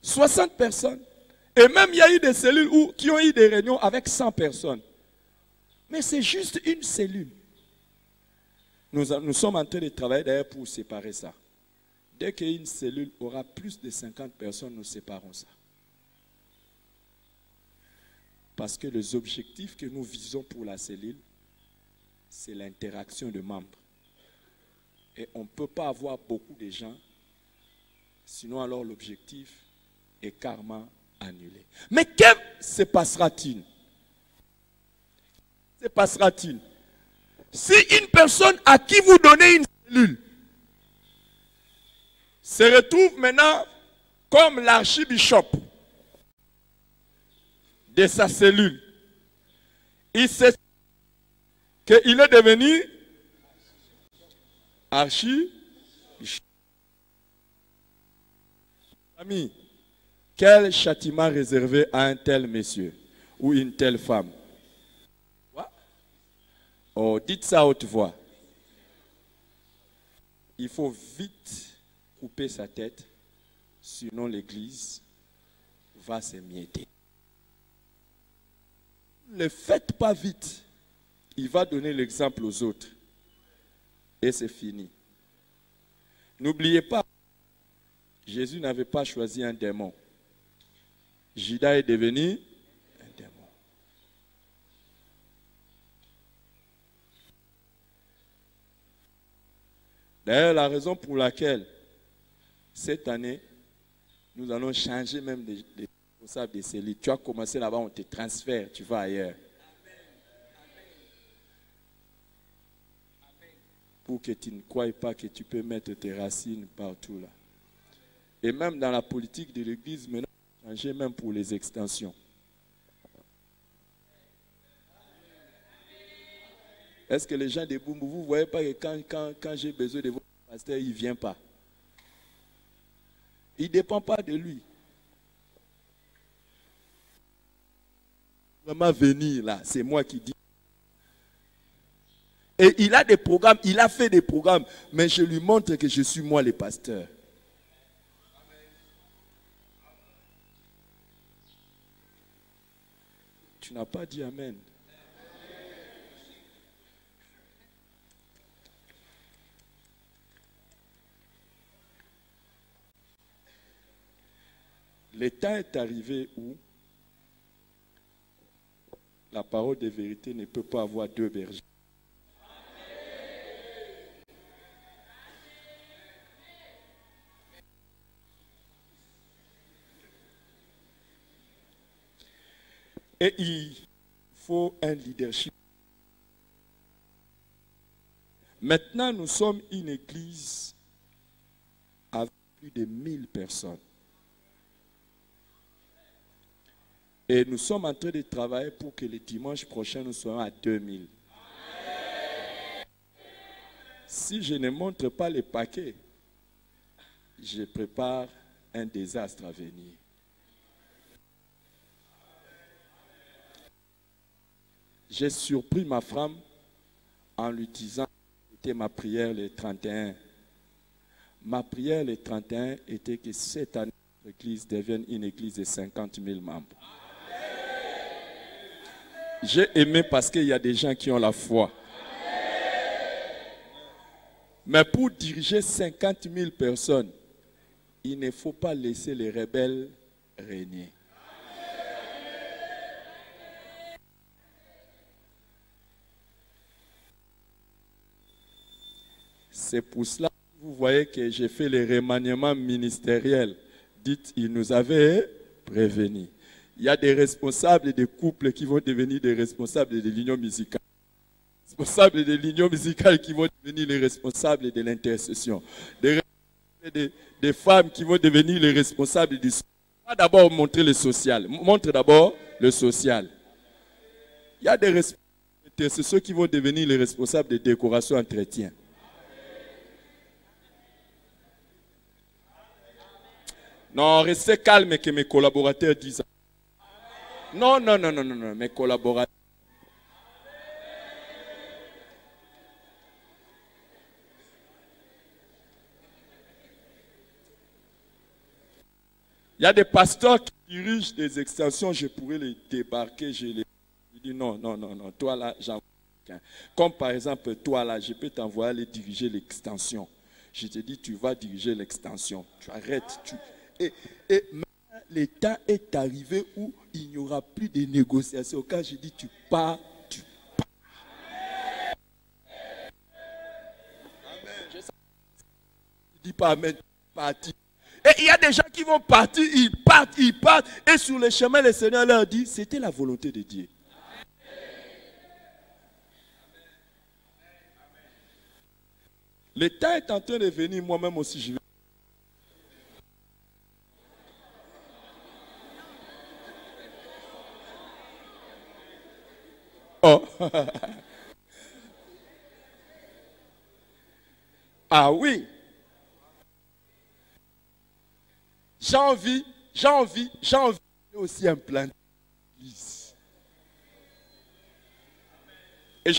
Speaker 3: 60 personnes. Et même il y a eu des cellules qui ont eu des réunions avec 100 personnes. Mais c'est juste une cellule. Nous sommes en train de travailler d'ailleurs pour séparer ça. Dès qu'une cellule aura plus de 50 personnes, nous séparons ça. Parce que les objectifs que nous visons pour la cellule, c'est l'interaction de membres. Et on ne peut pas avoir beaucoup de gens, sinon alors l'objectif est carrément annulé. Mais que se passera-t-il? Que se passera-t-il? Si une personne à qui vous donnez une cellule se retrouve maintenant comme l'archibishop de sa cellule, il sait qu'il est devenu archibishop. Ami, quel châtiment réservé à un tel monsieur ou une telle femme? Oh, dites ça à haute voix. Il faut vite couper sa tête, sinon l'église va s'émietter. Ne le faites pas vite. Il va donner l'exemple aux autres. Et c'est fini. N'oubliez pas, Jésus n'avait pas choisi un démon. Judas est devenu un démon. D'ailleurs, la raison pour laquelle, cette année, nous allons changer même des responsables des cellules. Tu as commencé là-bas, on te transfère, tu vas ailleurs. Pour que tu ne croies pas que tu peux mettre tes racines partout là. Et même dans la politique de l'église, maintenant, on a changé même pour les extensions. Est-ce que les gens de Boumou, vous ne voyez pas que quand j'ai besoin de votre pasteur, il ne vient pas? Il ne dépend pas de lui. Vraiment venir là, c'est moi qui dis. Et il a des programmes, il a fait des programmes, mais je lui montre que je suis moi le pasteur. Tu n'as pas dit amen. Le temps est arrivé où la parole de vérité ne peut pas avoir deux bergers. Et il faut un leadership. Maintenant, nous sommes une église avec plus de 1000 personnes. Et nous sommes en train de travailler pour que le dimanche prochain, nous soyons à 2000. Si je ne montre pas les paquets, je prépare un désastre à venir. J'ai surpris ma femme en lui disant que c'était ma prière le 31. Ma prière le 31 était que cette année, l'église devienne une église de 50 000 membres. J'ai aimé parce qu'il y a des gens qui ont la foi. Mais pour diriger 50 000 personnes, il ne faut pas laisser les rebelles régner. C'est pour cela que vous voyez que j'ai fait les remaniements ministériels. Dites, il nous avait prévenus. Il y a des responsables des couples qui vont devenir des responsables de l'union musicale. Des responsables de l'union musicale qui vont devenir les responsables de l'intercession. Des femmes qui vont devenir les responsables du social. On va d'abord montrer le social. Montre d'abord le social. Il y a des responsables d'intercession qui vont devenir les responsables de décoration entretien. Non, restez calme que mes collaborateurs disent. Non, mes collaborateurs. Il y a des pasteurs qui dirigent des extensions, je pourrais les débarquer, je dis non, toi là, j'envoie quelqu'un. Comme par exemple, toi là, je peux t'envoyer aller diriger l'extension. Je te dis, tu vas diriger l'extension. Tu arrêtes, Et le temps est arrivé où il n'y aura plus de négociations. Quand je dis tu pars, tu pars. Amen. Je ne dis pas amen, parti. Et il y a des gens qui vont partir, ils partent. Et sur le chemin, le Seigneur leur dit, c'était la volonté de Dieu. Le temps est en train de venir, moi-même aussi je vais. Ah oui. J'ai envie aussi implanter l'église. Et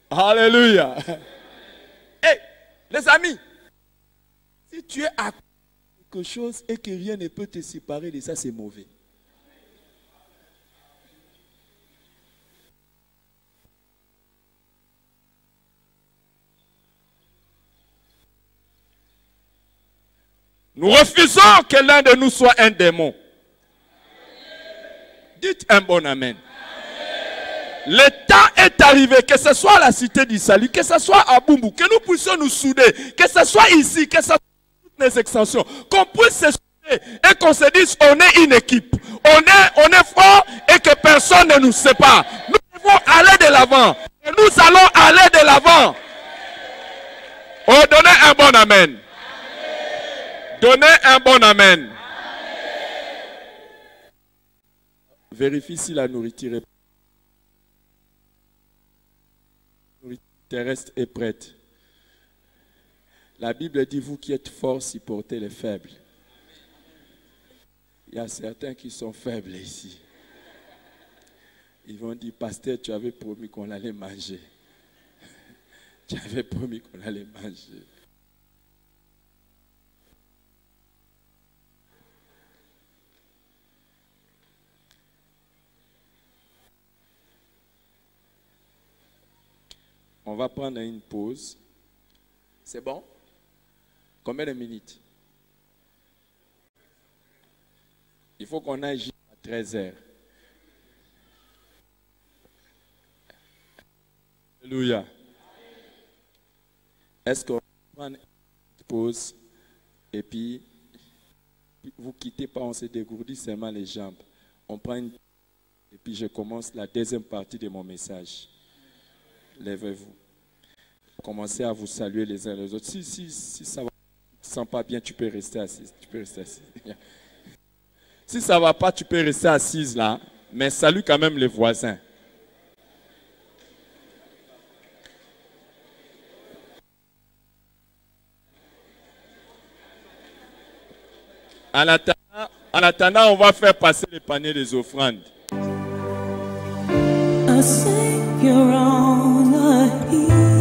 Speaker 3: Alléluia. Hey, les amis, si tu es à quelque chose et que rien ne peut te séparer de ça, c'est mauvais. Nous refusons que l'un de nous soit un démon. Dites un bon amen. Le temps est arrivé, que ce soit à la cité du salut, que ce soit à Bumbu, que nous puissions nous souder, que ce soit ici, que ce soit toutes les extensions, qu'on puisse se souder et qu'on se dise on est une équipe, on est fort et que personne ne nous sépare. Nous devons aller de l'avant et nous allons aller de l'avant. Oh, donnez un bon amen. Donnez un bon amen. Vérifie si la nourriture terrestre est prête. La Bible dit, vous qui êtes forts, supportez les faibles. Il y a certains qui sont faibles ici. Ils vont dire, pasteur, tu avais promis qu'on allait manger. Tu avais promis qu'on allait manger. On va prendre une pause. C'est bon? Combien de minutes? Il faut qu'on aille à 13 h. Alléluia. Est-ce qu'on prend une pause et puis vous quittez pas, on se dégourdit seulement les jambes. On prend une et puis je commence la deuxième partie de mon message. Lèvez-vous. Commencez à vous saluer les uns les autres. Si ça ne va, tu ne sens pas bien, tu peux rester assis. Tu peux rester assis. Si ça ne va pas, tu peux rester assise là. Mais salue quand même les voisins. En attendant, on va faire passer les paniers des offrandes.
Speaker 1: A Savior on a hill.